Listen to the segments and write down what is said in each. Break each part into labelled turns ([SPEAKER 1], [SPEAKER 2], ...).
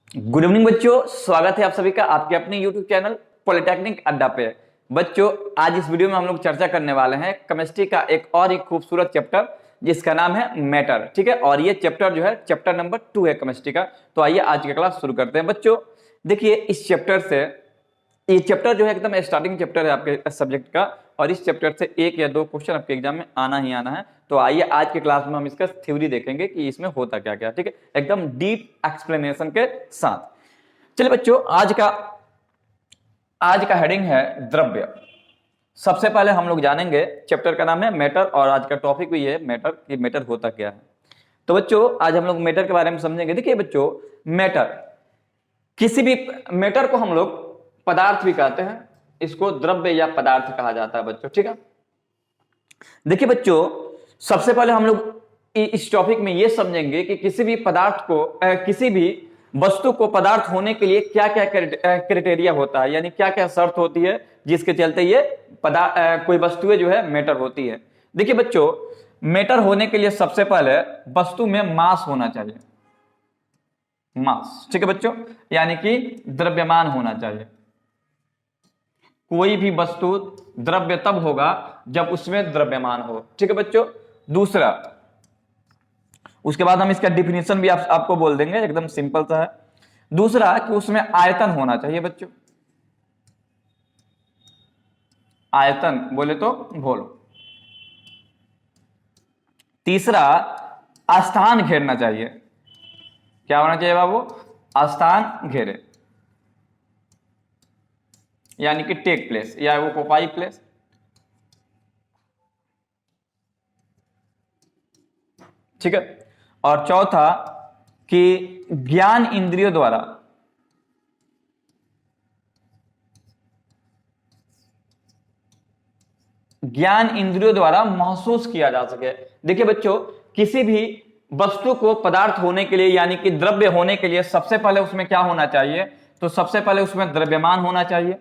[SPEAKER 1] Good evening बच्चों, स्वागत है आप सभी का आपके अपने यूट्यूब चैनल पॉलिटेक्निक अड्डा पे। बच्चों, आज इस वीडियो में हम लोग चर्चा करने वाले हैं केमिस्ट्री का एक और एक खूबसूरत चैप्टर जिसका नाम है मैटर। ठीक है, और ये चैप्टर जो है चैप्टर नंबर 2 है केमिस्ट्री का। तो आइए आज की क्लास शुरू करते हैं। बच्चों देखिए, इस चैप्टर से ये चैप्टर जो है एकदम स्टार्टिंग चैप्टर है आपके सब्जेक्ट का, और इस चैप्टर से एक या दो क्वेश्चन आपके एग्जाम में आना ही आना है। तो आइए आज की क्लास में हम इसका थ्योरी देखेंगे कि इसमें होता क्या क्या। ठीक है, एकदम डीप एक्सप्लेनेशन के साथ। चलिए बच्चों, आज का हेडिंग है द्रव्य। सबसे पहले हम लोग जानेंगे, चैप्टर का नाम है मैटर और आज का टॉपिक भी है मैटर, कि मैटर होता क्या है। तो बच्चों आज हम लोग मैटर के बारे में समझेंगे। देखिए बच्चों, मैटर, किसी भी मैटर को हम लोग पदार्थ भी कहते हैं, इसको द्रव्य या पदार्थ कहा जाता है बच्चों। ठीक है, देखिए बच्चों, सबसे पहले हम लोग इस टॉपिक में ये समझेंगे कि किसी भी पदार्थ को किसी भी वस्तु को पदार्थ होने के लिए क्या क्या क्राइटेरिया होता है, यानी क्या क्या शर्त होती है जिसके चलते ये कोई वस्तुएं जो है मैटर होती है। देखिए बच्चों, मैटर होने के लिए सबसे पहले वस्तु में मास होना चाहिए। मास, ठीक है बच्चों, यानी कि द्रव्यमान होना चाहिए। कोई भी वस्तु द्रव्य तब होगा जब उसमें द्रव्यमान हो। ठीक है बच्चों। दूसरा, उसके बाद हम इसका डिफिनीशन भी आपको बोल देंगे, एकदम सिंपल सा है। दूसरा कि उसमें आयतन होना चाहिए बच्चों। आयतन बोले तो बोलो। तीसरा, स्थान घेरना चाहिए। क्या होना चाहिए बाबू? स्थान घेरे, यानी कि टेक प्लेस या वो ऑक्युपाई प्लेस। ठीक है, और चौथा कि ज्ञान इंद्रियों द्वारा महसूस किया जा सके। देखिए बच्चों, किसी भी वस्तु को पदार्थ होने के लिए यानी कि द्रव्य होने के लिए सबसे पहले उसमें क्या होना चाहिए? तो सबसे पहले उसमें द्रव्यमान होना चाहिए।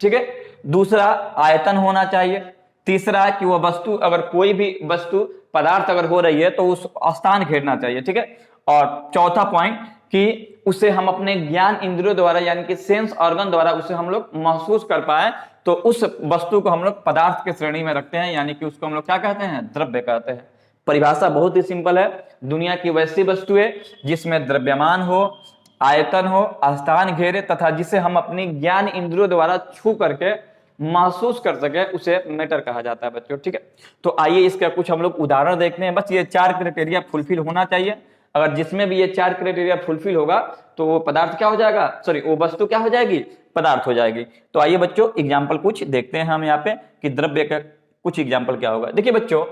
[SPEAKER 1] ठीक है, दूसरा आयतन होना चाहिए। तीसरा कि वह वस्तु, अगर कोई भी वस्तु पदार्थ अगर हो रही है तो उस स्थान घेरना चाहिए। ठीक है, और चौथा पॉइंट कि उसे हम अपने ज्ञान इंद्रियों द्वारा यानी कि सेंस ऑर्गन द्वारा उसे हम लोग महसूस कर पाए, तो उस वस्तु को हम लोग पदार्थ के श्रेणी में रखते हैं, यानी कि उसको हम लोग क्या कहते हैं? द्रव्य कहते हैं। परिभाषा बहुत ही सिंपल है। दुनिया की वैसी वस्तुएं जिसमें द्रव्यमान हो, आयतन हो, स्थान घेरे तथा जिसे हम अपनी ज्ञान इंद्रियों द्वारा छू करके महसूस कर सके, उसे मैटर कहा जाता है बच्चों। ठीक है, तो आइए इसका कुछ हम लोग उदाहरण देखते हैं। बस ये 4 क्राइटेरिया फुलफिल होना चाहिए। अगर जिसमें भी ये 4 क्राइटेरिया फुलफिल होगा तो वो पदार्थ क्या हो जाएगा, सॉरी वो वस्तु क्या हो जाएगी? पदार्थ हो जाएगी। तो आइए बच्चों एग्जाम्पल कुछ देखते हैं हम यहाँ पे कि द्रव्य का कुछ एग्जाम्पल क्या होगा। देखिए बच्चों,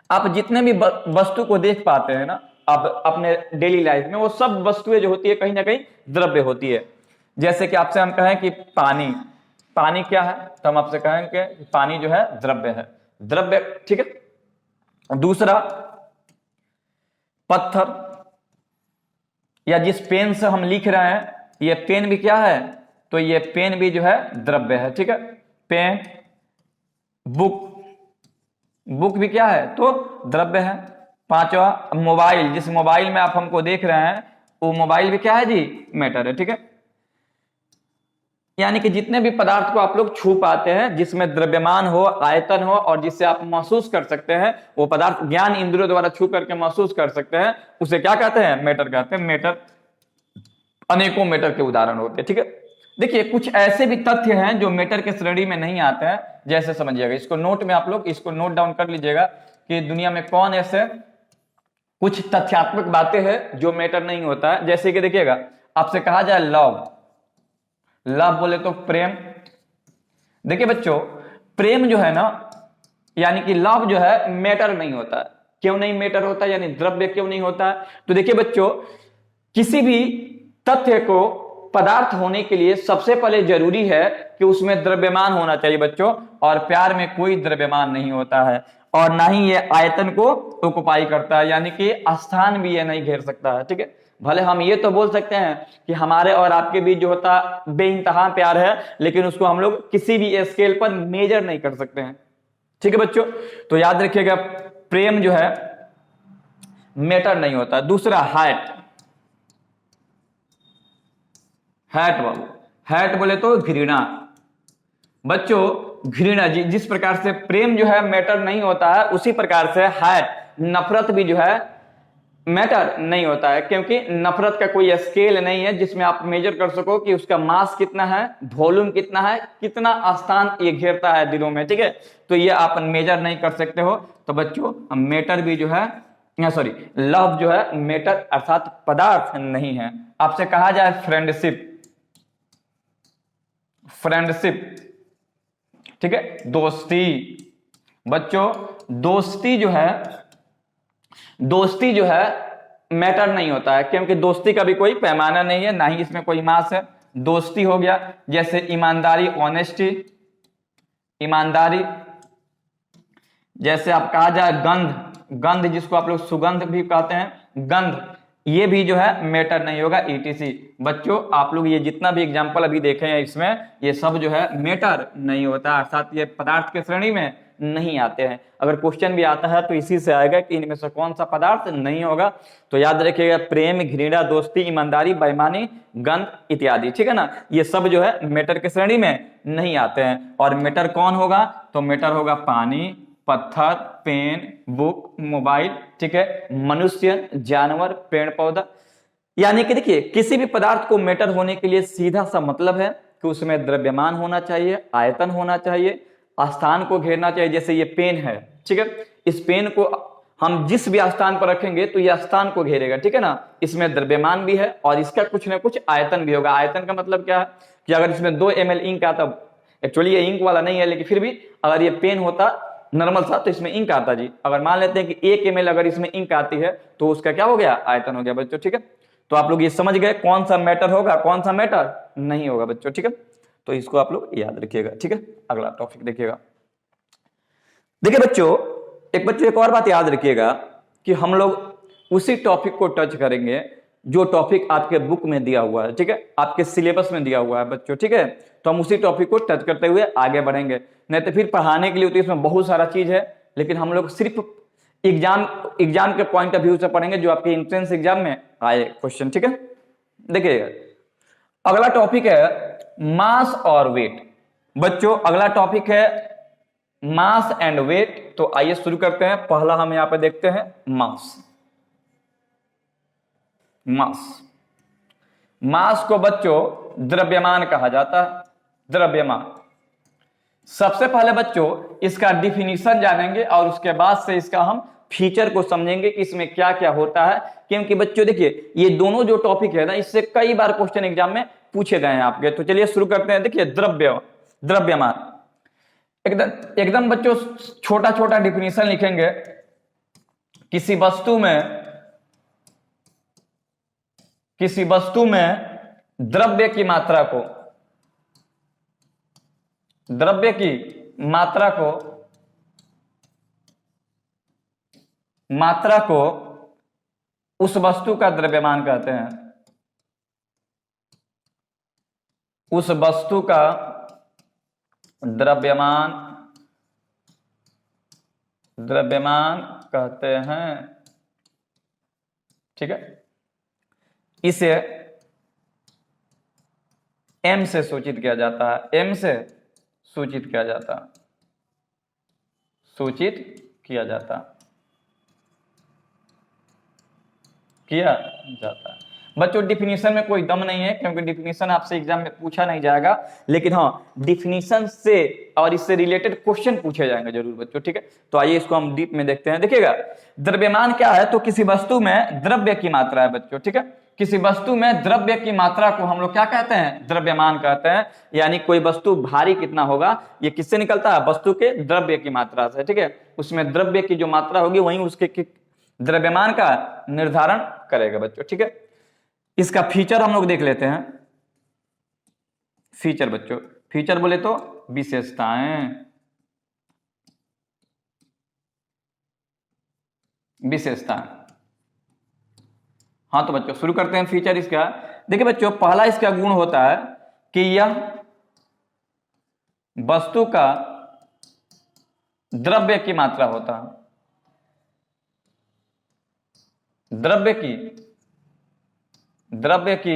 [SPEAKER 1] आप जितने भी वस्तु को देख पाते हैं ना आप अपने डेली लाइफ में, वो सब वस्तुएं जो होती है कहीं ना कहीं द्रव्य होती है। जैसे कि आपसे हम कहें कि पानी, पानी क्या है, तो हम आपसे कहेंगे पानी जो है द्रव्य है, द्रव्य। ठीक है, दूसरा पत्थर, या जिस पेन से हम लिख रहे हैं ये पेन भी क्या है? तो ये पेन भी जो है द्रव्य है। ठीक है, पेन, बुक, बुक भी क्या है? तो द्रव्य है। पांचवा मोबाइल, जिस मोबाइल में आप हमको देख रहे हैं वो मोबाइल भी क्या है जी? मैटर है। ठीक है, यानी कि जितने भी पदार्थ को आप लोग छू पाते हैं जिसमें द्रव्यमान हो, आयतन हो और जिससे आप महसूस कर सकते हैं, वो पदार्थ ज्ञान इंद्रियों द्वारा छू करके महसूस कर सकते हैं, उसे क्या कहते हैं? मैटर कहते हैं। मैटर, अनेकों मैटर के उदाहरण होते हैं। ठीक है, देखिए कुछ ऐसे भी तथ्य हैं जो मैटर के श्रेणी में नहीं आते हैं। जैसे समझिएगा, इसको नोट में आप लोग इसको नोट डाउन कर लीजिएगा कि दुनिया में कौन ऐसे कुछ तथ्यात्मक बातें हैं जो मैटर नहीं होता है। जैसे कि देखिएगा, आपसे कहा जाए लव, लव बोले तो प्रेम। देखिए बच्चों, प्रेम जो है ना, यानी कि लव जो है मैटर नहीं होता है। क्यों नहीं मैटर होता, यानी द्रव्य क्यों नहीं होता है? तो देखिए बच्चों, किसी भी तथ्य को पदार्थ होने के लिए सबसे पहले जरूरी है कि उसमें द्रव्यमान होना चाहिए बच्चों, और प्यार में कोई द्रव्यमान नहीं होता है, और ना ही ये आयतन को ऑक्युपाई करता है, यानी कि स्थान भी ये नहीं घेर सकता है। ठीक है, भले हम ये तो बोल सकते हैं कि हमारे और आपके बीच जो होता बेइंतहा प्यार है, लेकिन उसको हम लोग किसी भी स्केल पर मेजर नहीं कर सकते हैं। ठीक है बच्चों, तो याद रखिएगा प्रेम जो है मैटर नहीं होता। दूसरा हाइट, हैट वाला, हैट बोले तो घृणा। बच्चों घृणा जिस प्रकार से प्रेम जो है मैटर नहीं होता है, उसी प्रकार से हैट नफरत भी जो है मैटर नहीं होता है, क्योंकि नफरत का कोई स्केल नहीं है जिसमें आप मेजर कर सको कि उसका मास कितना है, वॉल्यूम कितना है, कितना स्थान ये घेरता है दिलों में, ठीक है। तो ये आप मेजर नहीं कर सकते हो। तो बच्चों मैटर भी जो है, सॉरी, लव जो है मैटर अर्थात पदार्थ नहीं है। आपसे कहा जाए फ्रेंडशिप, फ्रेंडशिप, ठीक है, दोस्ती। बच्चों दोस्ती जो है, दोस्ती जो है मैटर नहीं होता है, क्योंकि दोस्ती का भी कोई पैमाना नहीं है, ना ही इसमें कोई मास है। दोस्ती हो गया जैसे ईमानदारी, ऑनेस्टी, ईमानदारी। जैसे आप कहा जाए गंध, गंध जिसको आप लोग सुगंध भी कहते हैं, गंध, ये भी जो है मैटर नहीं होगा, ईटीसी। बच्चों आप लोग ये जितना भी एग्जांपल अभी देखे हैं इसमें, ये सब जो है मैटर नहीं होता, अर्थात ये पदार्थ की श्रेणी में नहीं आते हैं। अगर क्वेश्चन भी आता है तो इसी से आएगा कि इनमें से कौन सा पदार्थ नहीं होगा। तो याद रखिएगा प्रेम, घृणा, दोस्ती, ईमानदारी, बेईमानी, गंध इत्यादि, ठीक है ना, ये सब जो है मैटर की श्रेणी में नहीं आते हैं। और मैटर कौन होगा, तो मैटर होगा पानी, पत्थर, पेन, बुक, मोबाइल, ठीक है, मनुष्य, जानवर, पेड़ पौधा। यानी कि देखिए किसी भी पदार्थ को मैटर होने के लिए सीधा सा मतलब है कि उसमें द्रव्यमान होना चाहिए, आयतन होना चाहिए, स्थान को घेरना चाहिए। जैसे ये पेन है, ठीक है, इस पेन को हम जिस भी स्थान पर रखेंगे तो यह स्थान को घेरेगा, ठीक है ना। इसमें द्रव्यमान भी है और इसका कुछ ना कुछ आयतन भी होगा। आयतन का मतलब क्या है कि अगर इसमें 2 ml इंक आता, एक्चुअली ये इंक वाला नहीं है लेकिन फिर भी अगर ये पेन होता नॉर्मल सा तो इसमें इंक आता जी। अगर मान लेते हैं कि 1 ml अगर इसमें इंक आती है तो उसका क्या हो गया, आयतन हो गया बच्चों, ठीक है। तो आप लोग ये समझ गए कौन सा मैटर होगा, कौन सा मैटर नहीं होगा बच्चों, ठीक है। तो इसको आप लोग याद रखिएगा, ठीक है। अगला टॉपिक देखिएगा। देखिए बच्चों एक और बात याद रखिएगा कि हम लोग उसी टॉपिक को टच करेंगे जो टॉपिक आपके बुक में दिया हुआ है, ठीक है, आपके सिलेबस में दिया हुआ है बच्चों, ठीक है। तो हम उसी टॉपिक को टच करते हुए आगे बढ़ेंगे, नहीं तो फिर पढ़ाने के लिए तो इसमें बहुत सारा चीज है, लेकिन हम लोग सिर्फ एग्जाम के पॉइंट ऑफ व्यू से पढ़ेंगे जो आपके एंट्रेंस एग्जाम में आए क्वेश्चन, ठीक है। देखिएगा अगला टॉपिक है मास और वेट। बच्चों अगला टॉपिक है मास एंड वेट। तो आइए शुरू करते हैं। पहला हम यहां पे देखते हैं मास। मास, मास को बच्चों द्रव्यमान कहा जाता है, द्रव्यमान। सबसे पहले बच्चों इसका डिफिनीशन जानेंगे और उसके बाद से इसका हम फीचर को समझेंगे कि इसमें क्या क्या होता है। क्योंकि बच्चों देखिए ये दोनों जो टॉपिक है ना, इससे कई बार क्वेश्चन एग्जाम में पूछे गए हैं आपके। तो चलिए शुरू करते हैं। देखिए द्रव्यमान, एकदम बच्चों छोटा छोटा डिफिनीशन लिखेंगे। किसी वस्तु में द्रव्य की मात्रा को उस वस्तु का द्रव्यमान कहते हैं, उस वस्तु का द्रव्यमान कहते हैं, ठीक है। इसे m से सूचित किया जाता है, m से सूचित किया जाता है। बच्चों डिफिनीशन में कोई दम नहीं है, क्योंकि डिफिनीशन आपसे एग्जाम में पूछा नहीं जाएगा, लेकिन हाँ डिफिनीशन से और इससे रिलेटेड क्वेश्चन पूछे जाएंगे जरूर बच्चों, ठीक है। तो आइए इसको हम डीप में देखते हैं। देखिएगा द्रव्यमान क्या है, तो किसी वस्तु में द्रव्य की मात्रा है बच्चों, ठीक है। किसी वस्तु में द्रव्य की मात्रा को हम लोग क्या कहते हैं, द्रव्यमान कहते हैं। यानी कोई वस्तु भारी कितना होगा, ये किससे निकलता है, वस्तु के द्रव्य की मात्रा से, ठीक है। उसमें द्रव्य की जो मात्रा होगी वही उसके द्रव्यमान का निर्धारण करेगा बच्चों, ठीक है। इसका फीचर हम लोग देख लेते हैं। फीचर बच्चों, फीचर बोले तो विशेषताएं, हाँ तो बच्चों शुरू करते हैं फीचर इसका। देखिए बच्चों पहला इसका गुण होता है कि यह वस्तु का द्रव्य की मात्रा होता है, द्रव्य की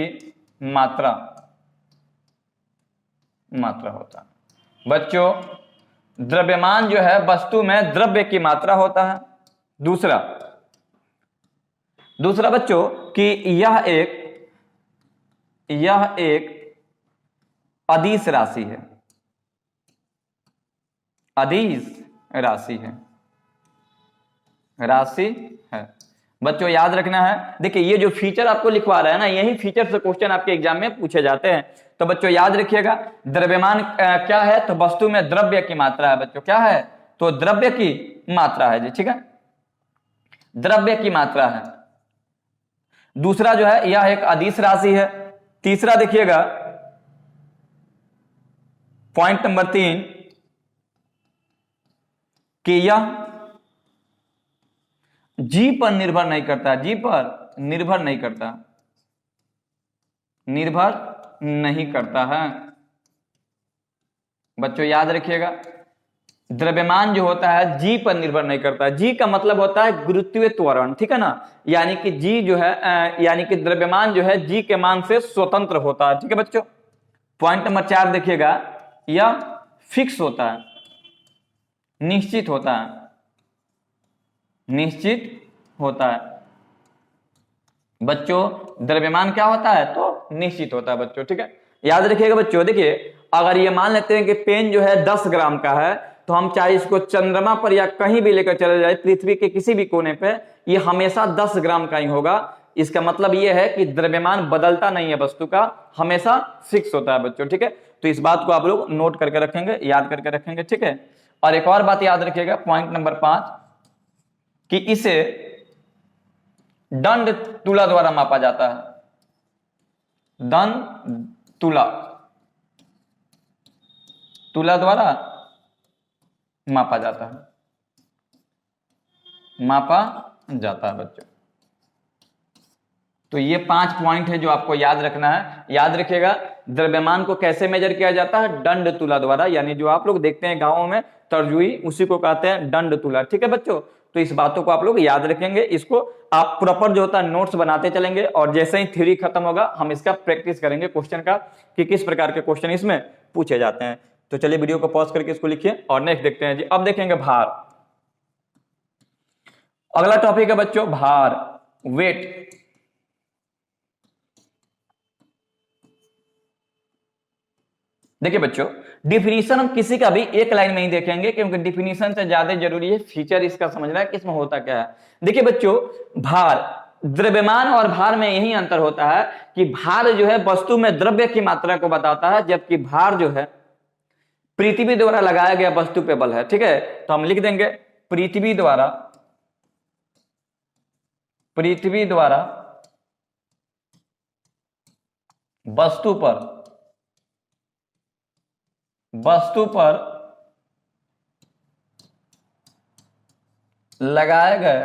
[SPEAKER 1] मात्रा, मात्रा होता है। बच्चों द्रव्यमान जो है वस्तु में द्रव्य की मात्रा होता है। दूसरा बच्चों कि यह एक अदिश राशि है, अदिश राशि है। बच्चों याद रखना है, देखिए ये जो फीचर आपको लिखवा रहा है ना, यही फीचर से क्वेश्चन आपके एग्जाम में पूछे जाते हैं। तो बच्चों याद रखिएगा, द्रव्यमान क्या है, तो वस्तु में द्रव्य की मात्रा है। बच्चों क्या है, तो द्रव्य की मात्रा है जी, ठीक है, द्रव्य की मात्रा है। दूसरा जो है यह एक अदिश राशि है। तीसरा देखिएगा पॉइंट नंबर 3 कि यह जी पर निर्भर नहीं करता, जी पर निर्भर नहीं करता है। बच्चों याद रखिएगा, द्रव्यमान जो होता है जी पर निर्भर नहीं करता। जी का मतलब होता है गुरुत्वीय त्वरण, ठीक है ना, यानी कि जी जो है यानी कि द्रव्यमान जो है जी के मान से स्वतंत्र होता है, ठीक है बच्चों। पॉइंट नंबर 4 देखिएगा, यह फिक्स होता है, निश्चित होता है। बच्चों द्रव्यमान क्या होता है, तो निश्चित होता है बच्चों, ठीक है। याद रखिएगा बच्चों, देखिए अगर ये मान लेते हैं कि पेन जो है 10 ग्राम का है, तो हम चाहे इसको चंद्रमा पर या कहीं भी लेकर चले जाए, पृथ्वी के किसी भी कोने पे, ये हमेशा 10 ग्राम का ही होगा। इसका मतलब ये है कि द्रव्यमान बदलता नहीं है, वस्तु का हमेशा फिक्स होता है बच्चों, ठीक है। तो इस बात को आप लोग नोट करके रखेंगे, याद करके रखेंगे, ठीक है। और एक और बात याद रखिएगा, पॉइंट नंबर 5 कि इसे दंड तुला द्वारा मापा जाता है, दंड तुला द्वारा मापा जाता है बच्चों। तो ये 5 पॉइंट है जो आपको याद रखना है। याद रखिएगा, द्रव्यमान को कैसे मेजर किया जाता है, दंड तुला द्वारा, यानी जो आप लोग देखते हैं गांवों में तरजुई, उसी को कहते हैं दंड तुला, ठीक है बच्चों। तो इस बातों को आप लोग याद रखेंगे, इसको आप प्रॉपर जो होता है नोट्स बनाते चलेंगे, और जैसे ही थ्योरी खत्म होगा हम इसका प्रैक्टिस करेंगे क्वेश्चन का, कि किस प्रकार के क्वेश्चन इसमें पूछे जाते हैं। तो चलिए वीडियो को पॉज करके इसको लिखिए और नेक्स्ट देखते हैं जी। अब देखेंगे भार। अगला टॉपिक है बच्चों भार, वेट। देखिए बच्चों, डिफिनीशन हम किसी का भी एक लाइन में ही देखेंगे, क्योंकि डिफिनीशन से ज्यादा जरूरी है फीचर इसका समझना है, किसमें होता क्या है। देखिए बच्चों, भार, द्रव्यमान और भार में यही अंतर होता है कि भार जो है वस्तु में द्रव्य की मात्रा को बताता है, जबकि भार जो है पृथ्वी द्वारा लगाया गया वस्तु पे बल है, ठीक है। तो हम लिख देंगे पृथ्वी द्वारा वस्तु पर लगाए गए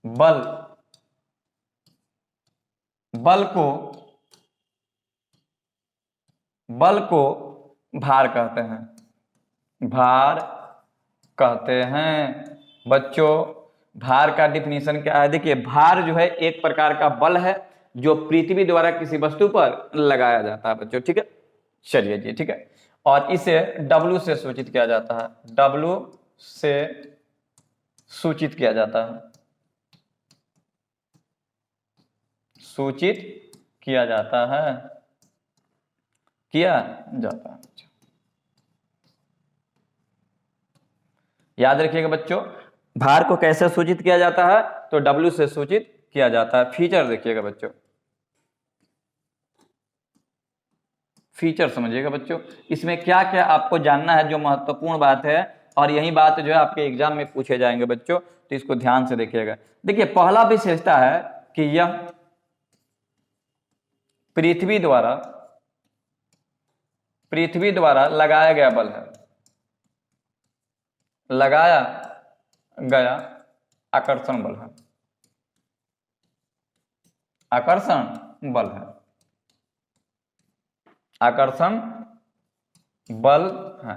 [SPEAKER 1] बल को भार कहते हैं। बच्चों भार का डिफिनीशन क्या है, देखिए भार जो है एक प्रकार का बल है जो पृथ्वी द्वारा किसी वस्तु पर लगाया जाता है बच्चों, ठीक है। चलिए जी, ठीक है। और इसे W से सूचित किया जाता है, W से सूचित किया जाता है, याद रखिएगा बच्चों, भार को कैसे सूचित किया जाता है, तो W से सूचित किया जाता है। फीचर देखिएगा बच्चों, फीचर समझिएगा बच्चों, इसमें क्या क्या आपको जानना है, जो महत्वपूर्ण बात है, और यही बात जो है आपके एग्जाम में पूछे जाएंगे बच्चों, तो इसको ध्यान से देखिएगा। देखिए पहला विशेषता है कि यह पृथ्वी द्वारा लगाया गया बल है, लगाया गया आकर्षण बल है, आकर्षण बल है,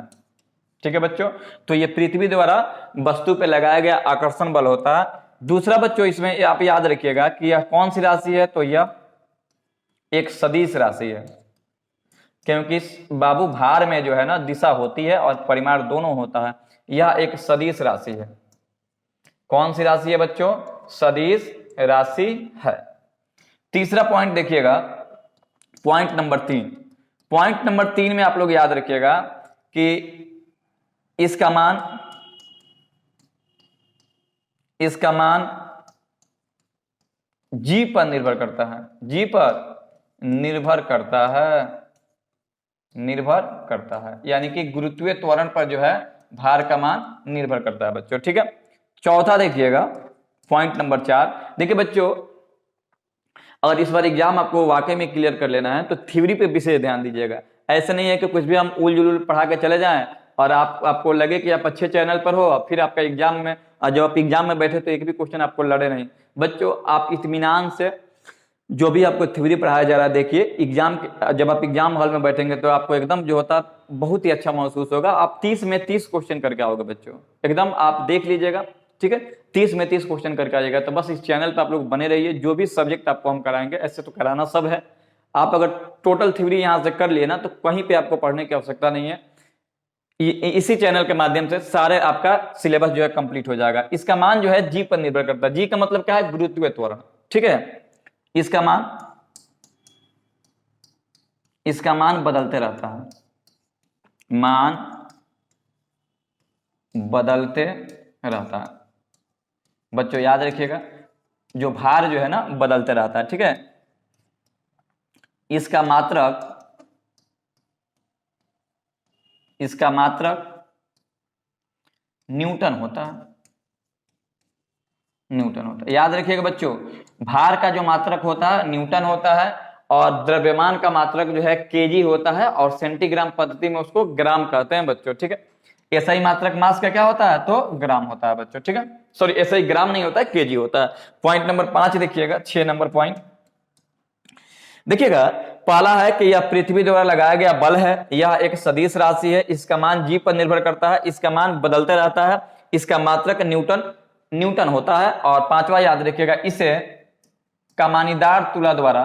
[SPEAKER 1] ठीक है बच्चों। तो ये पृथ्वी द्वारा वस्तु पे लगाया गया आकर्षण बल होता है। दूसरा बच्चों, इसमें आप याद रखिएगा कि यह कौन सी राशि है, तो यह एक सदिश राशि है। क्योंकि इस बाबू भार में जो है ना दिशा होती है और परिमाण दोनों होता है। यह एक सदिश राशि है। कौन सी राशि है बच्चों? सदिश राशि है। तीसरा पॉइंट देखिएगा, पॉइंट नंबर 3। पॉइंट नंबर 3 में आप लोग याद रखिएगा कि इसका मान जी पर निर्भर करता है। जी पर निर्भर करता है, यानी कि गुरुत्वीय त्वरण पर जो है भार का मान निर्भर करता है बच्चों। ठीक है। चौथा देखिएगा, पॉइंट नंबर 4। देखिए बच्चों, अगर इस बार एग्जाम आपको वाकई में क्लियर कर लेना है तो थ्योरी पे विशेष ध्यान दीजिएगा। ऐसा नहीं है कि कुछ भी हम उल जुलूल पढ़ा के चले जाएं और आपको लगे कि आप अच्छे चैनल पर हो और फिर आपका एग्जाम में, जब आप एग्जाम में बैठे तो एक भी क्वेश्चन आपको लड़े नहीं। बच्चों, आप इत्मीनान से जो भी आपको थ्योरी पढ़ाया जा रहा है देखिए, जब आप एग्जाम हॉल में बैठेंगे तो आपको एकदम जो होता बहुत ही अच्छा महसूस होगा। आप 30 में 30 क्वेश्चन करके आओगे बच्चों, एकदम आप देख लीजिएगा। ठीक है, 30 में 30 क्वेश्चन करके आइएगा। तो बस इस चैनल पर आप लोग बने रहिए, जो भी सब्जेक्ट आपको हम कराएंगे, ऐसे तो कराना सब है। आप अगर टोटल थ्योरी यहाँ से कर लिए ना तो कहीं पे आपको पढ़ने की आवश्यकता नहीं है। इसी चैनल के माध्यम से सारे आपका सिलेबस जो है कंप्लीट हो जाएगा। इसका मान जो है जी पर निर्भर करता है। जी का मतलब क्या है? गुरुत्वीय त्वरण। ठीक है, इसका मान बदलते रहता है, मान बदलते रहता है। बच्चों याद रखिएगा, जो भार जो है ना बदलते रहता है। ठीक है, इसका मात्रक न्यूटन होता है। याद रखिएगा बच्चों, भार का जो मात्रक होता है न्यूटन होता है और द्रव्यमान का मात्रक जो है केजी होता है और सेंटीग्राम पद्धति में उसको ग्राम कहते हैं बच्चों। ठीक है, एसआई मात्रक मास का क्या होता है? तो ग्राम होता है बच्चों। ठीक है, सॉरी, एसआई ग्राम नहीं होता है, केजी होता है। पॉइंट नंबर 5 देखिएगा, 6 नंबर पॉइंट देखिएगा। पहला है कि यह पृथ्वी द्वारा लगाया गया बल है। यह एक सदिश राशि है। इसका मान जी पर निर्भर करता है। इसका मान बदलते रहता है। इसका मात्रक न्यूटन होता है। और 5वां याद रखिएगा, इसे कमानीदार तुला द्वारा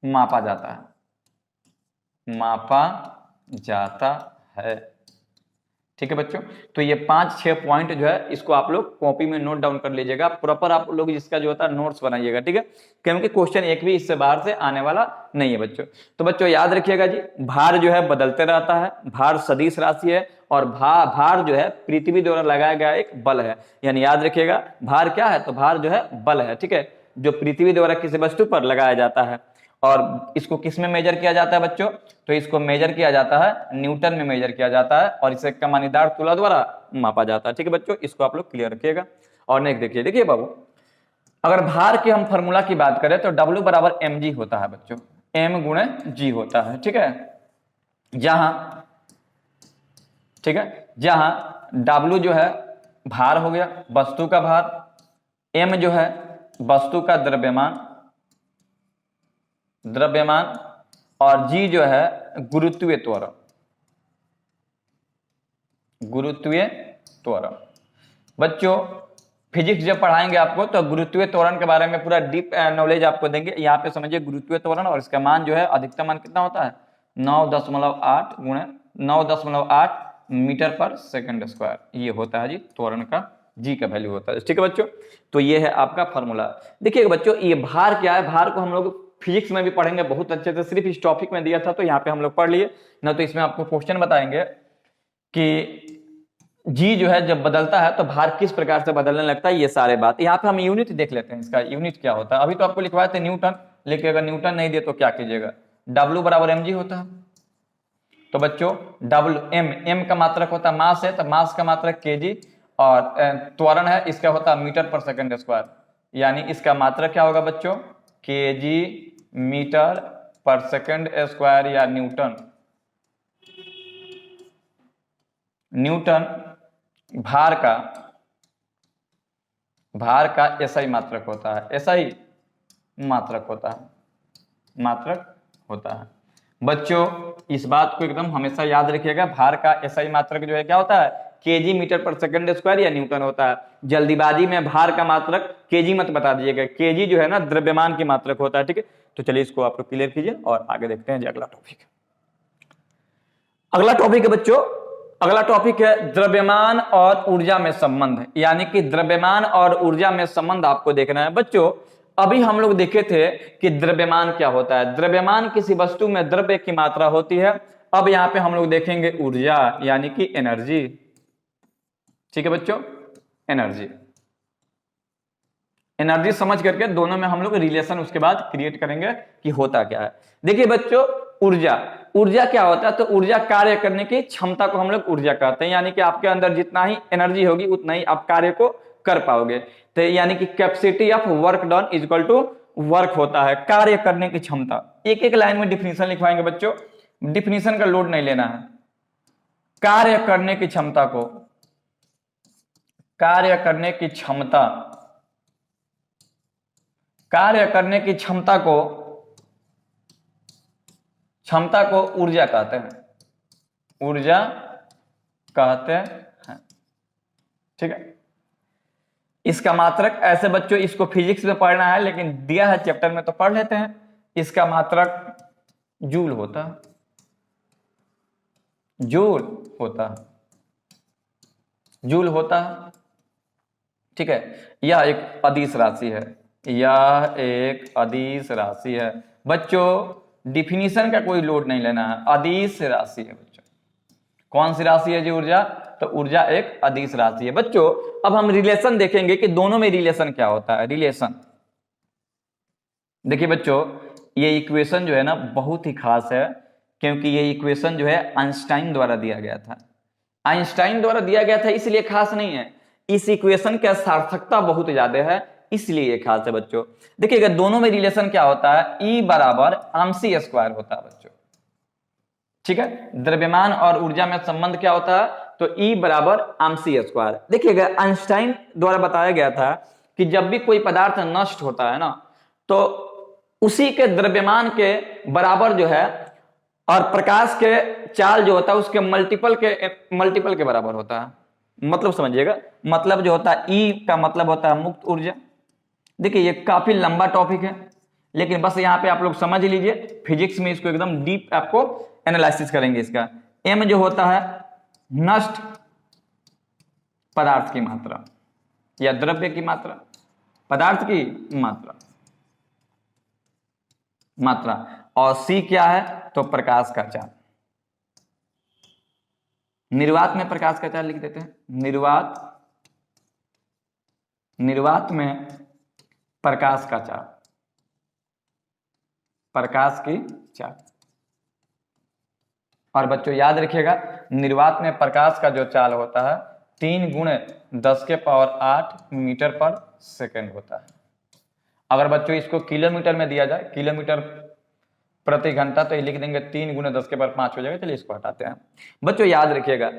[SPEAKER 1] मापा जाता है। ठीक है बच्चों, तो ये 5-6 पॉइंट जो है इसको आप लोग कॉपी में नोट डाउन कर लीजिएगा। प्रॉपर आप लोग इसका जो होता है नोट्स बनाइएगा। ठीक है, क्योंकि क्वेश्चन एक भी इससे बाहर से आने वाला नहीं है बच्चों। तो बच्चों याद रखिएगा जी, भार जो है बदलते रहता है, भार सदिश राशि है और भार जो है पृथ्वी द्वारा लगाया गया एक बल है। यानी याद रखिएगा, भार क्या है? तो भार जो है बल है। ठीक है, जो पृथ्वी द्वारा किसी वस्तु पर लगाया जाता है। और इसको किस में मेजर किया जाता है बच्चों? तो इसको मेजर किया जाता है न्यूटन में मेजर किया जाता है और इसे कमानीदार तुला द्वारा मापा जाता है। ठीक है बच्चों, इसको आप लोग क्लियर रखिएगा। और नेक्स्ट देखिए बाबू, अगर भार के हम फॉर्मूला की बात करें तो W बराबर mg होता है बच्चों, m गुणे g होता है। ठीक है, जहां W जो है भार हो गया, वस्तु का भार, m जो है वस्तु का द्रव्यमान और g जो है गुरुत्वीय त्वरण। बच्चों फिजिक्स जब पढ़ाएंगे आपको तो गुरुत्वीय त्वरण के बारे में पूरा डीप नॉलेज आपको देंगे। यहाँ पे समझिए गुरुत्वीय त्वरण और इसका मान जो है अधिकतम मान कितना होता है? 9.8 गुणे 9.8 मीटर पर सेकंड स्क्वायर। ये होता है जी त्वरण का, जी का वैल्यू होता है। ठीक है बच्चों, तो ये है आपका फॉर्मूला। देखिए बच्चों, ये भार क्या है? भार को हम लोग फिजिक्स में भी पढ़ेंगे बहुत अच्छे से। सिर्फ इस टॉपिक में दिया था तो यहाँ पे हम लोग पढ़ लिए ना, तो इसमें आपको क्वेश्चन बताएंगे कि जी जो है जब बदलता है तो भार किस प्रकार से बदलने लगता है। ये सारे बात यहाँ पे हम यूनिट देख लेते हैं, इसका यूनिट क्या होता है। अभी तो आपको लिखवाए थे न्यूटन, लेकिन अगर न्यूटन नहीं दिए तो क्या कीजिएगा? W बराबर mg होता है। तो बच्चों m का मात्रक होता है मास है, तो मास का मात्रक kg और त्वरण है इसका होता है मीटर पर सेकंड स्क्वायर। यानी इसका मात्रक क्या होगा बच्चों? kg मीटर पर सेकंड स्क्वायर या न्यूटन भार का SI मात्रक होता है। SI मात्रक होता है। बच्चों इस बात को एकदम हमेशा याद रखिएगा, भार का SI मात्रक जो है क्या होता है? केजी मीटर पर सेकंड स्क्वायर या न्यूटन होता है। जल्दीबाजी में भार का मात्रक केजी मत बता दीजिएगा, केजी जो है ना द्रव्यमान की मात्रक होता है, ठीक है। तो चलिए इसको आप लोग क्लियर कीजिए और आगे देखते हैं जी अगला टॉपिक। अगला टॉपिक है बच्चों, अगला टॉपिक है द्रव्यमान और ऊर्जा में संबंध, यानी कि द्रव्यमान और ऊर्जा में संबंध आपको देखना है। बच्चों अभी हम लोग देखे थे कि द्रव्यमान क्या होता है, द्रव्यमान किसी वस्तु में द्रव्य की मात्रा होती है। अब यहां पे हम लोग देखेंगे ऊर्जा यानी कि एनर्जी, ठीक है बच्चों, एनर्जी। एनर्जी समझ करके दोनों में हम लोग रिलेशन उसके बाद क्रिएट करेंगे कि होता क्या है। देखिए बच्चों ऊर्जा, ऊर्जा क्या होता है, तो ऊर्जा कार्य करने की क्षमता को हम लोग ऊर्जा कहते हैं, यानी कि आपके अंदर जितना ही एनर्जी होगी उतना ही आप कार्य को कर पाओगे। तो यानी कि capacity of work done is equal to work होता है, कार्य करने की क्षमता। एक एक लाइन में डिफिनीशन लिखवाएंगे बच्चों, डिफिनीशन का लोड नहीं लेना है। कार्य करने की क्षमता को, कार्य करने की क्षमता, कार्य करने की क्षमता को ऊर्जा कहते हैं, ऊर्जा कहते हैं, ठीक है। इसका मात्रक ऐसे बच्चों इसको फिजिक्स में पढ़ना है लेकिन दिया है चैप्टर में तो पढ़ लेते हैं। इसका मात्रक जूल होता है, जूल होता है, जूल होता है, ठीक है। यह एक अदिश राशि है, यह एक अदिश राशि है बच्चों, डिफिनीशन का कोई लोड नहीं लेना है, अदिश राशि है बच्चों। कौन सी राशि है जी ऊर्जा, तो ऊर्जा एक अदिश राशि है बच्चों। अब हम रिलेशन देखेंगे कि दोनों में रिलेशन क्या होता है। रिलेशन देखिए बच्चों, ये इक्वेशन जो है ना बहुत ही खास है, क्योंकि ये इक्वेशन जो है आइंस्टाइन द्वारा दिया गया था। आइंस्टाइन द्वारा दिया गया था इसलिए खास नहीं है, इस इक्वेशन की सार्थकता बहुत ज्यादा है इसलिए ये खास है बच्चों। देखिएगा दोनों में रिलेशन क्या होता है, E बराबर mc स्क्वायर होता है बच्चों, ठीक है। द्रव्यमान और ऊर्जा में संबंध क्या होता है, तो E बराबर mc स्क्वायर। देखिएगा आइंस्टाइन द्वारा बताया गया था कि जब भी कोई पदार्थ नष्ट होता है ना तो उसी के द्रव्यमान के बराबर जो है और प्रकाश के चाल जो होता है उसके मल्टीपल के बराबर होता है। मतलब समझिएगा, मतलब जो होता है E का मतलब होता है मुक्त ऊर्जा। देखिए ये काफी लंबा टॉपिक है लेकिन बस यहाँ पे आप लोग समझ लीजिए, फिजिक्स में इसको एकदम डीप आपको एनालिसिस करेंगे। इसका M जो होता है नष्ट पदार्थ की मात्रा या द्रव्य की मात्रा, पदार्थ की मात्रा, और C क्या है तो प्रकाश का चाल। निर्वात में प्रकाश का चाल लिख देते हैं, निर्वात में प्रकाश का चाल, प्रकाश की चाल। और बच्चों याद रखिएगा निर्वात में प्रकाश का जो चाल होता है 3 गुणे 10 के पावर 8 मीटर पर सेकंड होता है। अगर बच्चों इसको किलोमीटर में दिया जाए, किलोमीटर प्रति घंटा, तो ये लिख देंगे 3 गुणे 10 के पावर 5 हो जाएगा। चलिए इसको हटाते हैं। बच्चों याद रखिएगा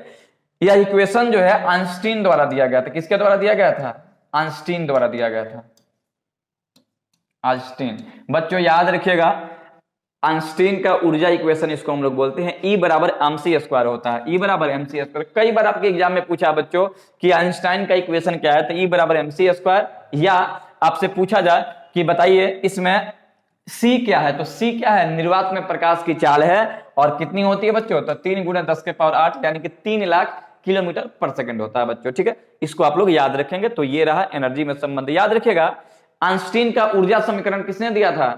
[SPEAKER 1] यह इक्वेशन जो है आइंस्टीन द्वारा दिया गया था। किसके द्वारा दिया गया था, आइंस्टीन द्वारा दिया गया था, आइंस्टीन। बच्चों याद रखिएगा आइंस्टीन का ऊर्जा इक्वेशन इसको हम लोग बोलते हैं E बराबर mc स्क्वायर होता है, E बराबर mc स्क्वायर। कई बार आपके एग्जाम में पूछा बच्चों कि आइंस्टाइन का इक्वेशन क्या है, तो E बराबर mc स्क्वायर, या आपसे पूछा जाए कि बताइए इसमें C क्या है, तो C क्या है, निर्वात में प्रकाश की चाल है और कितनी होती है बच्चों, तो 3 गुणे 10 के पावर 8 यानी कि 3 लाख किलोमीटर पर सेकंड होता है बच्चों, ठीक है। इसको आप लोग याद रखेंगे। तो ये रहा एनर्जी में संबंध। याद रखिएगा आइंस्टीन का ऊर्जा समीकरण किसने दिया था,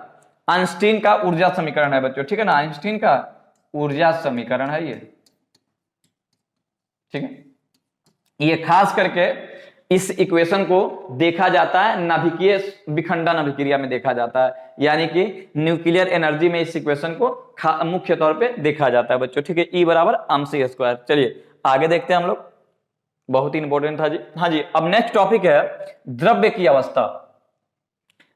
[SPEAKER 1] आइंस्टीन का ऊर्जा समीकरण है बच्चों, ठीक है ना, आइंस्टीन का ऊर्जा समीकरण है ये, ठीक है। ये खास करके इस इक्वेशन को देखा जाता है नाभिकीय विखंडन अभिक्रिया में देखा जाता है, यानी कि न्यूक्लियर एनर्जी में इस इक्वेशन को मुख्य तौर पे देखा जाता है बच्चों, ठीक है। E बराबर mc स्क्वायर। चलिए आगे देखते हैं हम लोग, बहुत ही इंपॉर्टेंट था जी। हाँ जी, अब नेक्स्ट टॉपिक है द्रव्य की अवस्था।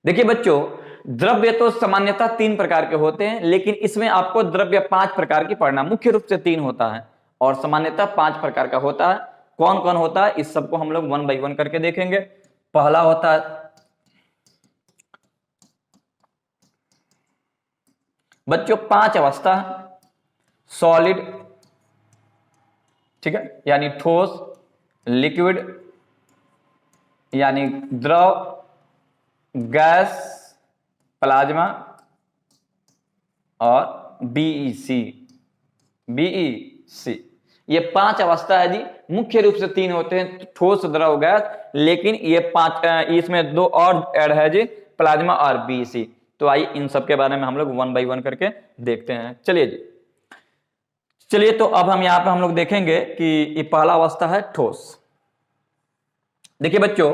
[SPEAKER 1] देखिए बच्चों द्रव्य तो सामान्यतः 3 प्रकार के होते हैं, लेकिन इसमें आपको द्रव्य 5 प्रकार की पढ़ना, मुख्य रूप से 3 होता है और सामान्यतः 5 प्रकार का होता है। कौन कौन होता है इस सबको हम लोग 1 बाय 1 करके देखेंगे। पहला होता है बच्चों 5 अवस्था, सॉलिड, ठीक है, यानी ठोस, लिक्विड यानी द्रव, गैस, प्लाज्मा और बीईसी। ये 5 अवस्था है जी। मुख्य रूप से 3 होते हैं, ठोस, द्रव, गैस, लेकिन ये 5 इसमें 2 और ऐड है जी, प्लाज्मा और बीईसी। तो आइए इन सब के बारे में हम लोग 1 बाय 1 करके देखते हैं। चलिए जी, चलिए तो अब हम यहां पे हम लोग देखेंगे कि ये पहला अवस्था है ठोस। देखिए बच्चों,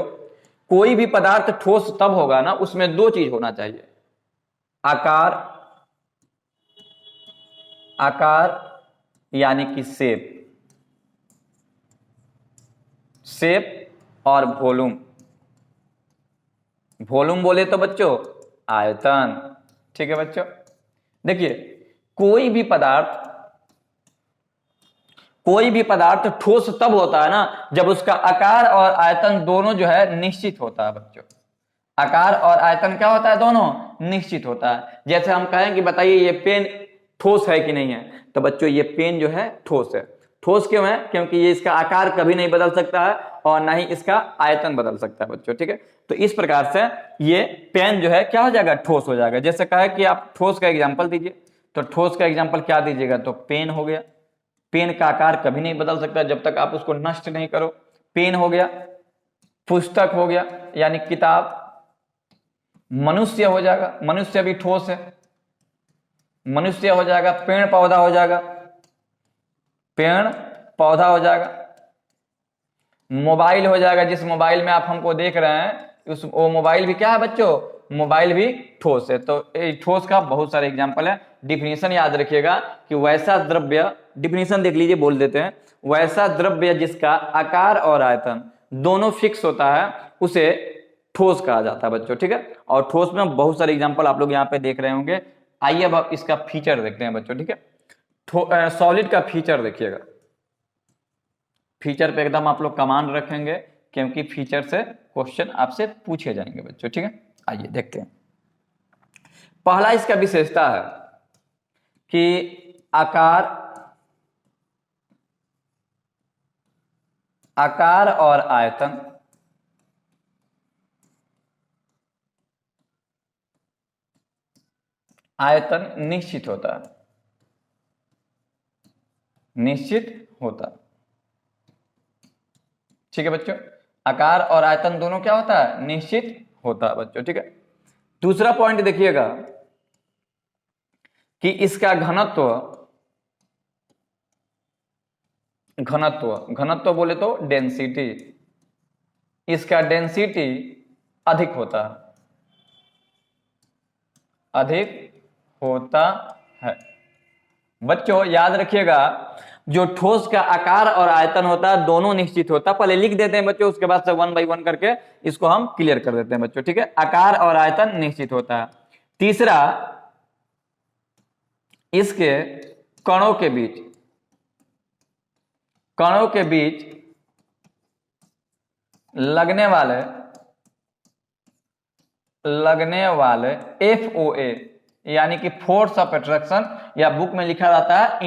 [SPEAKER 1] कोई भी पदार्थ ठोस तब होगा ना, उसमें 2 चीज होना चाहिए, आकार, आकार यानी कि शेप और वॉल्यूम। वॉल्यूम बोले तो बच्चों आयतन। ठीक है बच्चों, देखिए कोई भी पदार्थ ठोस तब होता है ना जब उसका आकार और आयतन दोनों जो है निश्चित होता है बच्चों। आकार और आयतन क्या होता है, दोनों निश्चित होता है। जैसे हम कहें कि बताइए ये पेन ठोस है कि नहीं है, तो बच्चों ये पेन जो है ठोस है। ठोस क्यों है? क्योंकि ये इसका आकार कभी नहीं बदल सकता है और ना ही इसका आयतन बदल सकता है बच्चों। ठीक है, तो इस प्रकार से ये पेन जो है क्या हो जाएगा, ठोस हो जाएगा। जैसे कहे कि आप ठोस का एग्जाम्पल दीजिए, तो ठोस का एग्जाम्पल क्या दीजिएगा, तो पेन हो गया। पेन का आकार कभी नहीं बदल सकता जब तक आप उसको नष्ट नहीं करो, पेन हो गया। पुस्तक हो गया यानी किताब। मनुष्य हो जाएगा, मनुष्य भी ठोस है, मनुष्य हो जाएगा। पेड़ पौधा हो जाएगा, पेड़ पौधा हो जाएगा। मोबाइल हो जाएगा, जिस मोबाइल में आप हमको देख रहे हैं वो मोबाइल भी क्या है बच्चों, मोबाइल भी ठोस है। तो ठोस का बहुत सारे एग्जांपल है। डिफिनीशन याद रखिएगा कि वैसा द्रव्य, डिफिनीशन देख लीजिए, बोल देते हैं, वैसा द्रव्य जिसका आकार और आयतन दोनों फिक्स होता है उसे ठोस कहा जाता है बच्चों। ठीक है, और ठोस में बहुत सारे एग्जांपल आप लोग यहाँ पे देख रहे होंगे। आइए अब आप इसका फीचर देखते हैं बच्चों। ठीक है, सॉलिड का फीचर देखिएगा। फीचर पे एकदम आप लोग कमांड रखेंगे क्योंकि फीचर से क्वेश्चन आपसे पूछे जाएंगे बच्चों। ठीक है, आइए देखते हैं। पहला इसका विशेषता है कि आकार और आयतन निश्चित होता है, ठीक है बच्चों। आकार और आयतन दोनों क्या होता है, निश्चित होता है बच्चों। ठीक है, दूसरा पॉइंट देखिएगा कि इसका घनत्व बोले तो डेंसिटी, इसका डेंसिटी अधिक होता है बच्चों। याद रखिएगा, जो ठोस का आकार और आयतन होता है दोनों निश्चित होता है। पहले लिख देते हैं बच्चों, उसके बाद से 1 बाय 1 करके इसको हम क्लियर कर देते हैं बच्चों। ठीक है, आकार और आयतन निश्चित होता है। तीसरा, इसके कणों के बीच लगने वाले FOA यानी कि फोर्स ऑफ अट्रैक्शन, या बुक में लिखा जाता है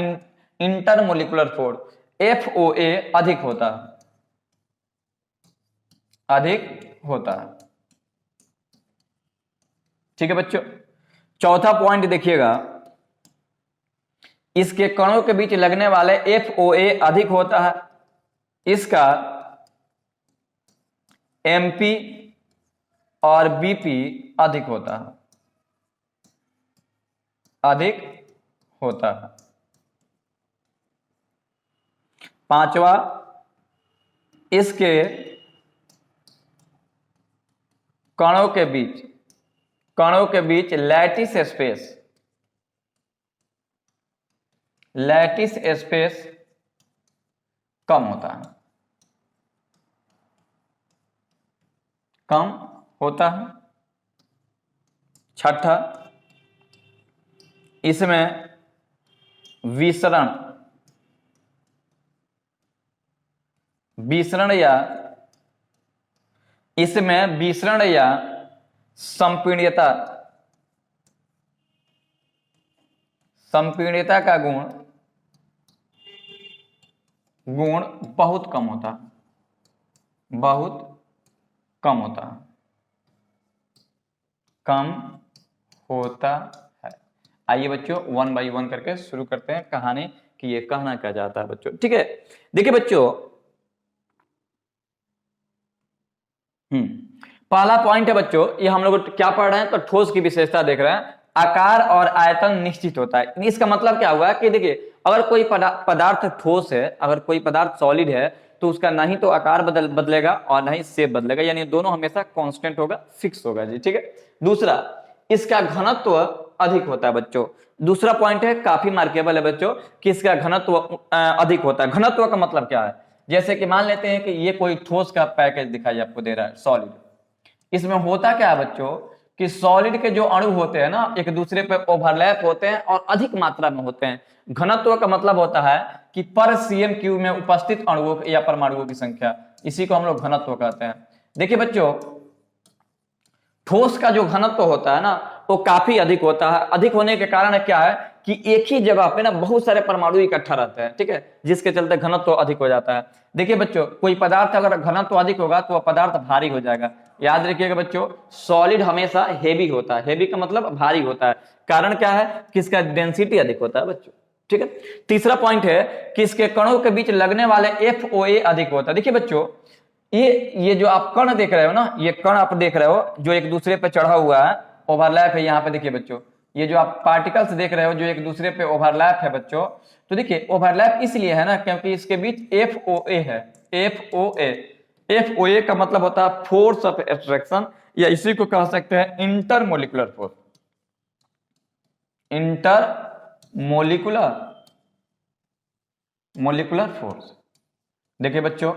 [SPEAKER 1] इंटरमोलिकुलर फोर्स, FOA अधिक होता है। ठीक है बच्चों, चौथा पॉइंट देखिएगा, इसके कणों के बीच लगने वाले FOA अधिक होता है, इसका MP और BP अधिक होता है। पांचवा, इसके कणों के बीच लैटिस स्पेस कम होता है। छठा, इसमें विसरण या संपीड्यता का गुण बहुत कम होता है। बहुत कम होता है, कम होता है। आइए बच्चों 1 बाई 1 करके शुरू करते हैं कहानी कि ये कहना क्या चाहता है बच्चों। ठीक है, देखिए बच्चों, पहला पॉइंट है बच्चों, ये हम लोग क्या पढ़ रहे हैं, तो ठोस की विशेषता देख रहे हैं। आकार और आयतन निश्चित होता है। इसका मतलब क्या हुआ कि देखिए, अगर कोई पदार्थ ठोस है, अगर कोई पदार्थ सॉलिड है, तो उसका ना ही तो आकार बदलेगा और ना ही शेप बदलेगा, यानी दोनों हमेशा कांस्टेंट होगा, फिक्स होगा जी। ठीक है, दूसरा, इसका घनत्व अधिक होता है बच्चों। दूसरा पॉइंट है, काफी मार्केबल है बच्चों, कि इसका घनत्व अधिक होता है। घनत्व का मतलब क्या है, जैसे कि मान लेते हैं कि ये कोई ठोस का पैकेज दिखाई आपको दे रहा है, सॉलिड। इसमें होता क्या है बच्चों कि सॉलिड के जो अणु होते हैं ना, एक दूसरे पे ओवरलैप होते हैं और अधिक मात्रा में होते हैं। घनत्व का मतलब होता है कि पर सीएम क्यूब में उपस्थित अणुओं या परमाणुओं की संख्या, इसी को हम लोग घनत्व कहते हैं। देखिए बच्चों, ठोस का जो घनत्व होता है ना, वो काफी अधिक होता है। अधिक होने के कारण क्या है कि एक ही जगह पे ना बहुत सारे परमाणु इकट्ठा रहते हैं। ठीक है, जिसके चलते घनत्व अधिक हो जाता है। देखिए बच्चों, कोई पदार्थ अगर घनत्व अधिक होगा तो वह पदार्थ भारी हो जाएगा। याद रखिएगा बच्चों, सॉलिड हमेशा हेवी होता है। हेवी का मतलब भारी होता है। कारण क्या है कि इसका डेंसिटी अधिक होता है बच्चों। ठीक है, तीसरा पॉइंट है कि इसके कणों के बीच लगने वाले FOA अधिक होता है। देखिए बच्चों, ये जो आप कण देख रहे हो ना, ये कण आप देख रहे हो जो एक दूसरे पे चढ़ा हुआ है, ओवरलैप है यहाँ पे। देखिए बच्चों, ये जो आप पार्टिकल्स देख रहे हो जो एक दूसरे पे ओवरलैप है बच्चों, तो देखिए ओवरलैप इसलिए है ना क्योंकि इसके बीच FOA है। FOA का मतलब होता है फोर्स ऑफ एट्रैक्शन, या इसी को कह सकते हैं इंटरमोलिकुलर फोर्स। Molecular force. देखिए बच्चों,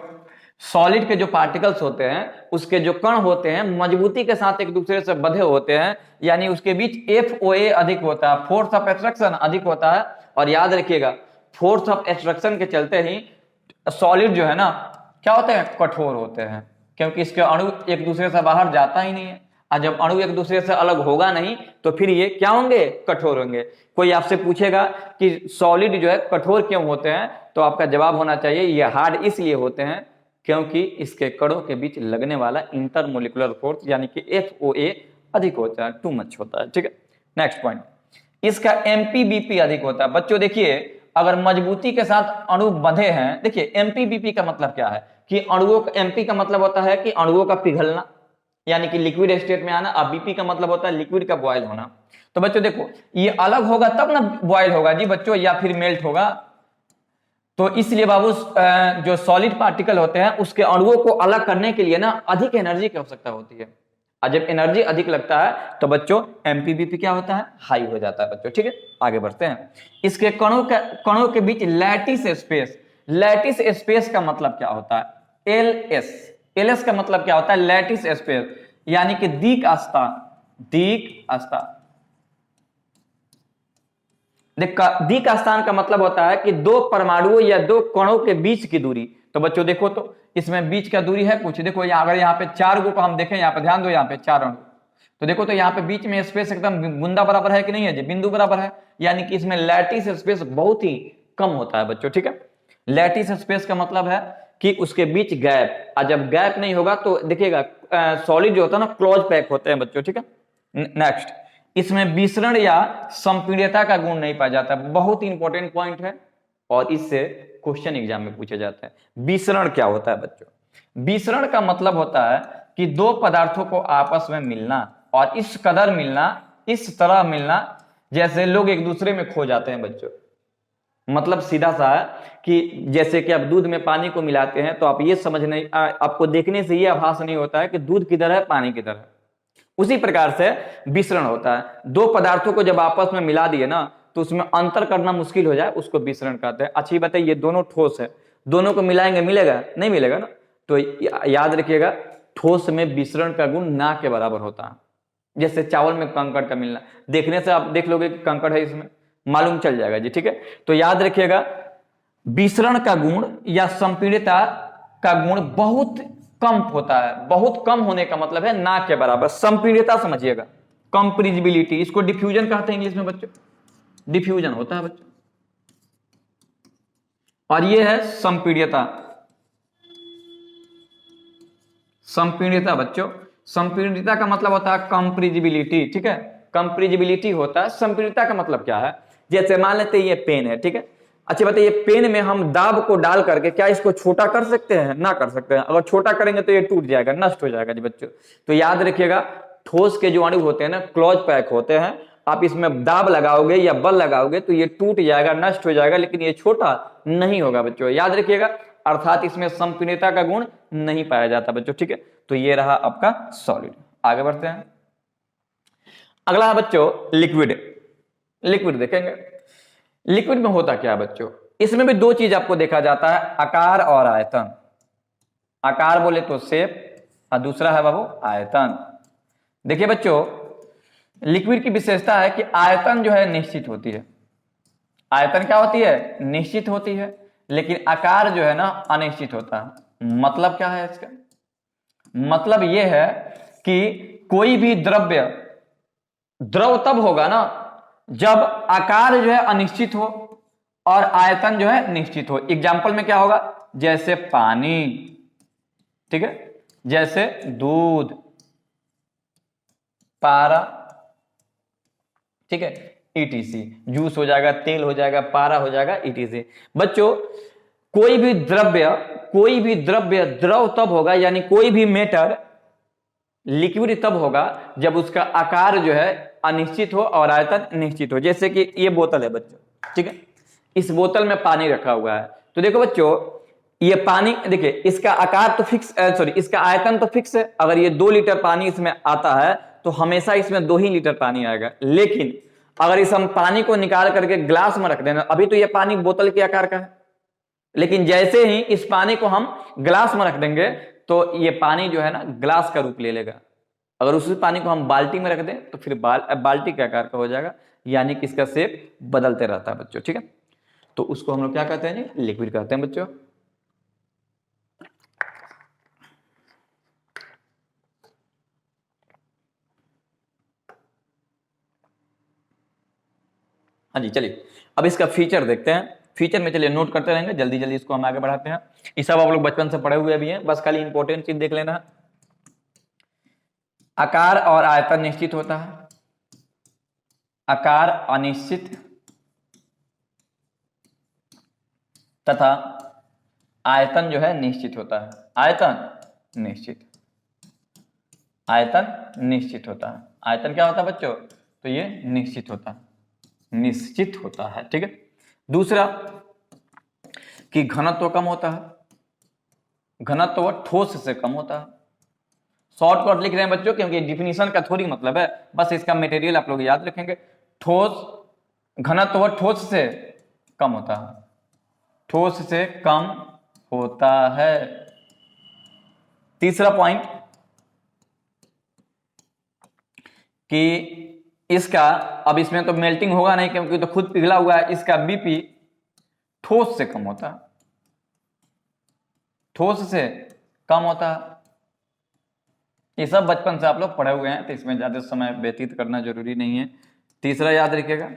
[SPEAKER 1] सॉलिड के जो पार्टिकल्स होते हैं, उसके जो कण होते हैं, मजबूती के साथ एक दूसरे से बंधे होते हैं, यानी उसके बीच FOA अधिक होता है, फोर्स ऑफ एट्रैक्शन अधिक होता है। और याद रखिएगा, फोर्स ऑफ एट्रैक्शन के चलते ही सॉलिड जो है ना, क्या होते हैं, कठोर होते हैं, क्योंकि इसके अणु एक दूसरे से बाहर जाता ही नहीं है। और जब अणु एक दूसरे से अलग होगा नहीं, तो फिर ये क्या होंगे, कठोर होंगे। कोई आपसे पूछेगा कि सॉलिड जो है कठोर क्यों होते हैं, तो आपका जवाब होना चाहिए ये हार्ड इसलिए होते हैं क्योंकि इसके कणों के बीच लगने वाला इंटरमोलिकुलर फोर्स यानी कि FOA अधिक होता है, टू मच होता है। ठीक है, नेक्स्ट पॉइंट, इसका MPBP अधिक होता है। बच्चों देखिए, अगर मजबूती के साथ अणु बंधे हैं, देखिए MPBP का मतलब क्या है कि अणुओं का, MP का मतलब होता है कि अणुओं का पिघलना यानी कि लिक्विड स्टेट में आना, और BP का मतलब होता है लिक्विड का बॉयल होना। तो बच्चों देखो, ये अलग होगा तब ना बॉयल होगा जी बच्चों, या फिर मेल्ट होगा। तो इसलिए बाबू जो सॉलिड पार्टिकल होते हैं उसके अणुओं को अलग करने के लिए ना अधिक एनर्जी की आवश्यकता होती है। और जब एनर्जी अधिक लगता है तो बच्चों MPBP क्या होता है, हाई हो जाता है बच्चों। ठीक है, आगे बढ़ते हैं। इसके कणों के बीच लैटिस स्पेस। लैटिस स्पेस का मतलब क्या होता है, LS का मतलब क्या होता है, लैटिस स्पेस, यानी कि दीक आस्था। दीक स्थान का मतलब होता है कि दो परमाणुओं या दो कणों के बीच की दूरी। तो बच्चों देखो, तो इसमें बीच का दूरी है कुछ, देखो यहाँ, अगर यहाँ पे 4 को हम देखें, यहाँ पे ध्यान दो, यहाँ पे 4 अणु, तो देखो तो यहाँ पे बीच में स्पेस एकदम बूंदा बराबर है कि नहीं है जी, बिंदु बराबर है, यानी कि इसमें लैटिस स्पेस बहुत ही कम होता है बच्चों। ठीक है, लैटिस स्पेस का मतलब है कि उसके बीच गैप, और जब गैप नहीं होगा तो देखिएगा सॉलिड जो होता है ना, क्लोज पैक होते हैं बच्चों। ठीक है, नेक्स्ट, इसमें विसरण या संपीड़ितता का गुण नहीं पाया जाता। बहुत ही इंपॉर्टेंट पॉइंट है और इससे क्वेश्चन एग्जाम में पूछे जाते हैं। विसरण क्या होता है बच्चों, विसरण का मतलब होता है कि दो पदार्थों को आपस में मिलना, और इस कदर मिलना, इस तरह मिलना जैसे लोग एक दूसरे में खो जाते हैं बच्चों। मतलब सीधा सा है कि जैसे कि आप दूध में पानी को मिलाते हैं, तो आप ये समझने, आपको देखने से ये आभास नहीं होता है कि दूध किधर है, पानी किधर है। उसी प्रकार से विसरण होता है। दो पदार्थों को जब आपस में मिला दिए ना, तो उसमें अंतर करना मुश्किल हो जाए, उसको विसरण कहते हैं। अच्छी बात है, ये दोनों ठोस है, दोनों को मिलाएंगे, मिलेगा नहीं, मिलेगा ना। तो याद रखिएगा, ठोस में विसरण का गुण ना के बराबर होता है। जैसे चावल में कंकड़ का मिलना, देखने से आप देख लोगे कि कंकड़ है, इसमें मालूम चल जाएगा जी। ठीक है, तो याद रखिएगा, विसरण का गुण या संपीड़ितता का गुण बहुत कम होता है। बहुत कम होने का मतलब है ना के बराबर। संपीड़ितता समझिएगा, कंप्रेसिबिलिटी, इसको डिफ्यूजन कहते हैं इंग्लिश में बच्चों, डिफ्यूजन होता है बच्चों, और ये है संपीड़ितता। संपीड़ितता बच्चों, संपीड़ितता का मतलब होता है कंप्रेसिबिलिटी, ठीक है, कंप्रेसिबिलिटी होता है। संपीड़ितता का मतलब क्या है, जैसे मान लेते हैं ये पेन है, ठीक है, अच्छा बताइए पेन में हम दाब को डाल करके क्या इसको छोटा कर सकते हैं, ना कर सकते हैं। अगर छोटा करेंगे तो ये टूट जाएगा, नष्ट हो जाएगा जी बच्चों। तो याद रखिएगा ठोस के जो अणु होते हैं ना क्लोज पैक होते हैं, आप इसमें दाब लगाओगे या बल लगाओगे तो ये टूट जाएगा, नष्ट हो जाएगा, लेकिन ये छोटा नहीं होगा बच्चों, याद रखिएगा। अर्थात इसमें संपीड़ितता का गुण नहीं पाया जाता बच्चों, ठीक है। तो ये रहा आपका सॉलिड। आगे बढ़ते हैं, अगला है बच्चों लिक्विड। लिक्विड देखेंगे, लिक्विड में होता क्या है बच्चों, इसमें भी दो चीज आपको देखा जाता है, आकार और आयतन। आकार बोले तो शेप, और दूसरा है बाबू आयतन। देखिए बच्चों लिक्विड की विशेषता है कि आयतन जो है निश्चित होती है। आयतन क्या होती है, निश्चित होती है, लेकिन आकार जो है ना अनिश्चित होता है। मतलब क्या है इसका, मतलब यह है कि कोई भी द्रव्य द्रव तब होगा ना जब आकार जो है अनिश्चित हो और आयतन जो है निश्चित हो। एग्जाम्पल में क्या होगा, जैसे पानी, ठीक है, जैसे दूध, पारा, ठीक है, ईटीसी, जूस हो जाएगा, तेल हो जाएगा, पारा हो जाएगा, ईटीसी। बच्चों कोई भी द्रव्य द्रव तब होगा, यानी कोई भी मैटर लिक्विड तब होगा जब उसका आकार जो है अनिश्चित हो और आयतन निश्चित हो। जैसे कि ये बोतल है बच्चों, ठीक है, इस बोतल में पानी रखा हुआ है, तो देखो बच्चों ये पानी, देखिए इसका आकार तो फिक्स, सॉरी इसका आयतन तो फिक्स है। अगर ये 2 लीटर पानी इसमें आता है तो हमेशा इसमें 2 ही लीटर पानी आएगा। लेकिन अगर इस हम पानी को निकाल करके ग्लास में रख देना, अभी तो ये पानी बोतल के आकार का है, लेकिन जैसे ही इस पानी को हम ग्लास में रख देंगे तो ये पानी जो है ना ग्लास का रूप ले लेगा। अगर उसी पानी को हम बाल्टी में रख दें तो फिर बाल्टी के आकार का हो जाएगा, यानी कि इसका शेप बदलते रहता है बच्चों, ठीक है। तो उसको हम लोग क्या कहते हैं जी, लिक्विड कहते हैं बच्चों। हाँ जी चलिए अब इसका फीचर देखते हैं। फीचर में चलिए नोट करते रहेंगे, जल्दी जल्दी इसको हम आगे बढ़ाते हैं। ये सब आप लोग बचपन से पढ़े हुए भी हैं, बस खाली इंपॉर्टेंट चीज देख लेना। आकार और आयतन निश्चित होता है, आकार अनिश्चित तथा आयतन जो है निश्चित होता है। आयतन निश्चित, आयतन निश्चित होता है। आयतन क्या होता है बच्चों, तो ये निश्चित होता है, निश्चित होता है, ठीक है। दूसरा कि घनत्व कम होता है, घनत्व ठोस से कम होता है। शॉर्टकट लिख रहे हैं बच्चों क्योंकि डिफिनीशन का थोड़ी मतलब है, बस इसका मटेरियल आप लोग याद रखेंगे। ठोस, घनत्व ठोस से कम होता है, ठोस से कम होता है। तीसरा पॉइंट कि इसका, अब इसमें तो मेल्टिंग होगा नहीं क्योंकि तो खुद पिघला हुआ है, इसका बीपी ठोस से कम होता है, ठोस से कम होता है। ये सब बचपन से आप लोग पढ़े हुए हैं तो इसमें ज्यादा समय व्यतीत करना जरूरी नहीं है। तीसरा याद रखिएगा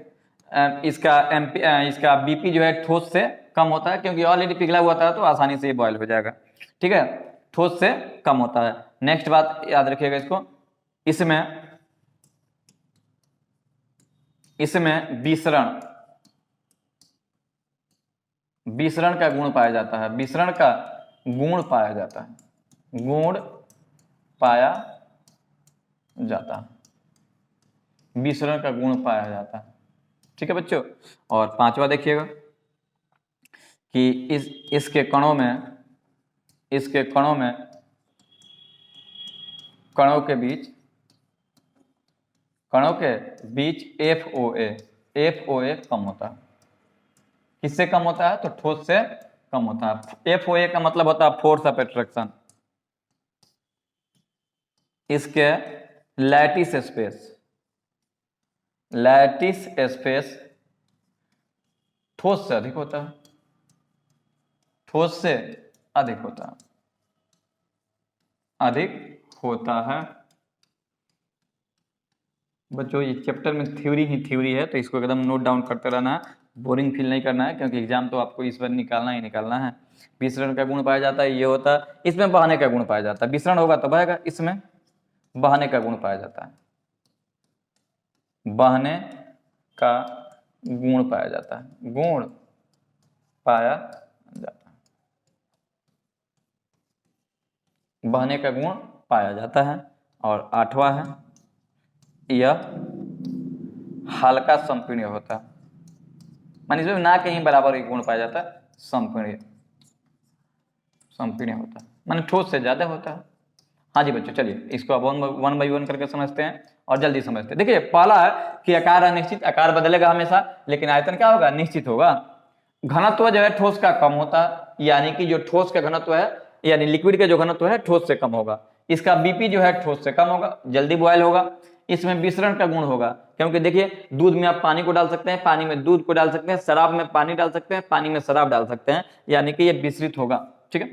[SPEAKER 1] इसका बीपी जो है ठोस से कम होता है, क्योंकि ऑलरेडी पिघला हुआ था तो आसानी से ये बॉयल हो जाएगा, ठीक है, ठोस से कम होता है। नेक्स्ट बात याद रखिएगा इसको, इसमें विसरण का गुण पाया जाता है, विसरण का गुण पाया जाता है, गुण पाया जाता है, विसरण का गुण पाया जाता है, ठीक है बच्चों। और पांचवा देखिएगा कि इसके कणों के बीच FOA कम होता है। किससे कम होता है, तो ठोस से कम होता है। FOA का मतलब होता है फोर्स ऑफ अट्रैक्शन। इसके लैटिस स्पेस ठोस से अधिक होता है, ठोस से अधिक होता है। बच्चों ये चैप्टर में थ्योरी ही थ्योरी है तो इसको एकदम नोट डाउन करते रहना है, बोरिंग फील नहीं करना है, क्योंकि एग्जाम तो आपको इस बार निकालना ही निकालना है। विसरण का गुण पाया जाता है, ये होता है, इसमें बहने का गुण पाया जाता है। विसरण होगा तो बहेगा, इसमें बहने का गुण पाया जाता है, बहने का गुण पाया जाता है, गुण पाया जाता है, बहने का गुण पाया जाता है। और 8वां है, यह हल्का संपीड़ित होता है, मान इसमें ना कहीं बराबर एक गुण पाया जाता है, संपीड़ित, संपीड़ित होता है, माने ठोस से ज्यादा होता है। हाँ जी बच्चों, चलिए इसको अब वन बाई वन करके समझते हैं और जल्दी समझते हैं। देखिए पहला है कि आकार अनिश्चित, आकार बदलेगा हमेशा, लेकिन आयतन क्या होगा, निश्चित होगा। घनत्व जो है ठोस का कम होता है, यानी कि जो ठोस का घनत्व है, यानी लिक्विड का जो घनत्व है ठोस से कम होगा। इसका बीपी जो है ठोस से कम होगा, जल्दी बॉयल होगा। इसमें विसरण का गुण होगा, क्योंकि देखिए दूध में आप पानी को डाल सकते हैं, पानी में दूध को डाल सकते हैं, शराब में पानी डाल सकते हैं, पानी में शराब डाल सकते हैं, यानी कि ये विसरित होगा। ठीक है,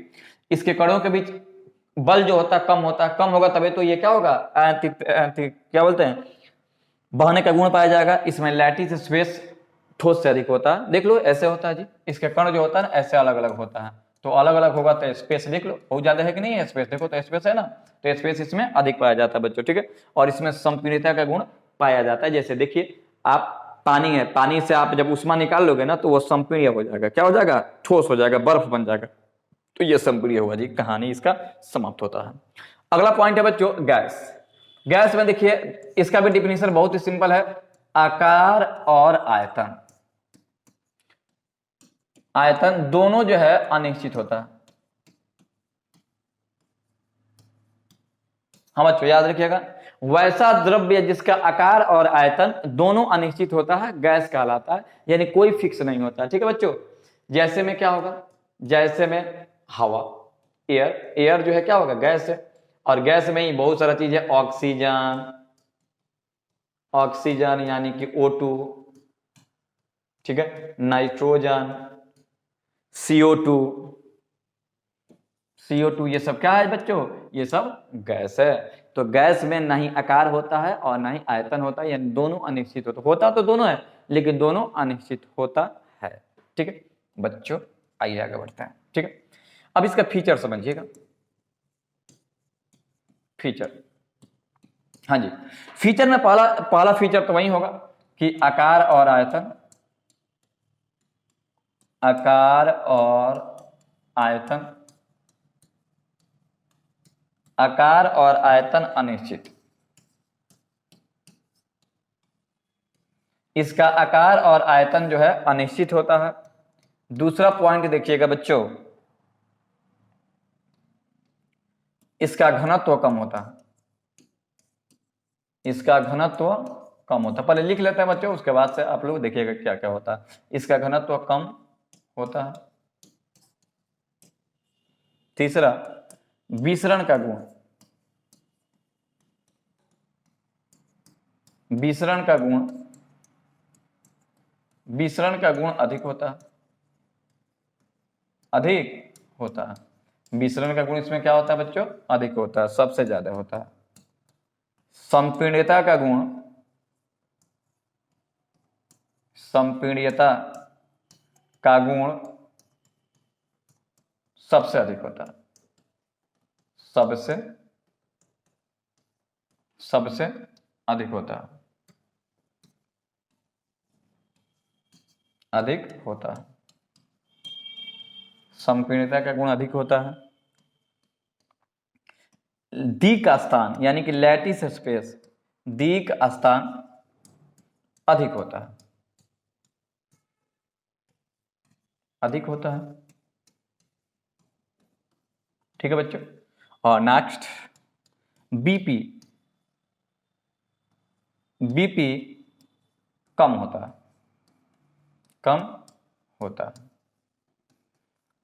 [SPEAKER 1] इसके कणों के बीच बल जो होता है कम होता है, कम होगा तभी तो ये क्या होगा, क्या बोलते हैं, बहने का गुण पाया जाएगा। इसमें लैटिस स्पेस ठोस से अधिक होता है, देख लो ऐसे होता है जी, इसके कण जो होता है ना ऐसे अलग अलग होता है, तो अलग अलग होगा तो स्पेस देख लो बहुत ज्यादा है कि नहीं है स्पेस, देखो तो स्पेस है ना, तो स्पेस इसमें अधिक पाया जाता है बच्चों। ठीक है, और इसमें संपीड़ितता का गुण पाया जाता है। जैसे देखिए आप पानी है, पानी से आप जब उष्मा निकाल लोगे ना तो वो संपीड़ित हो जाएगा, क्या हो जाएगा, ठोस हो जाएगा, बर्फ बन जाएगा, तो ये संपीड़ित होगा जी। कहानी इसका समाप्त होता है। अगला पॉइंट है बच्चों गैस। गैस में देखिए इसका भी डिफिनेशन बहुत ही सिंपल है, आकार और आयतन, आयतन दोनों जो है अनिश्चित होता है। हाँ बच्चों याद रखिएगा, वैसा द्रव्य जिसका आकार और आयतन दोनों अनिश्चित होता है गैस कहलाता है, यानी कोई फिक्स नहीं होता। ठीक है बच्चों, जैसे में क्या होगा, जैसे में हवा, एयर, एयर जो है क्या होगा, गैस है, और गैस में ही बहुत सारा चीज है, ऑक्सीजन, ऑक्सीजन यानी कि O2, ठीक है, नाइट्रोजन, CO2, CO2, ये सब क्या है बच्चों, ये सब गैस है। तो गैस में ना ही आकार होता है और ना ही आयतन होता है, यानी दोनों अनिश्चित होता तो दोनों है, लेकिन दोनों अनिश्चित होता है। ठीक है बच्चों, आइए आगे बढ़ते हैं। ठीक है, अब इसका फीचर समझिएगा, फीचर, हाँ जी, फीचर में पहला फीचर तो वही होगा कि आकार और आयतन, आकार और आयतन, आकार और आयतन अनिश्चित, इसका आकार और आयतन जो है अनिश्चित होता है। दूसरा पॉइंट देखिएगा बच्चों, इसका घनत्व कम होता है, इसका घनत्व कम होता है। पहले लिख लेते हैं बच्चों, उसके बाद से आप लोग देखिएगा क्या क्या होता है। इसका घनत्व कम होता है। तीसरा विसरण का गुण, विसरण का गुण, विसरण का गुण अधिक होता है, अधिक होता है। विसरण का गुण इसमें क्या होता है बच्चों, अधिक होता है, सबसे ज्यादा होता है। संपीड़ितता का गुण, संपीड़ितता का गुण सबसे अधिक होता है, सबसे सबसे अधिक होता है, अधिक होता है। संपीड़ितता का गुण अधिक होता है। दी का स्थान यानी कि लैटिस स्पेस, दी का स्थान अधिक होता है, अधिक होता है। ठीक है बच्चों, और नेक्स्ट बीपी, बीपी कम होता है, कम होता है।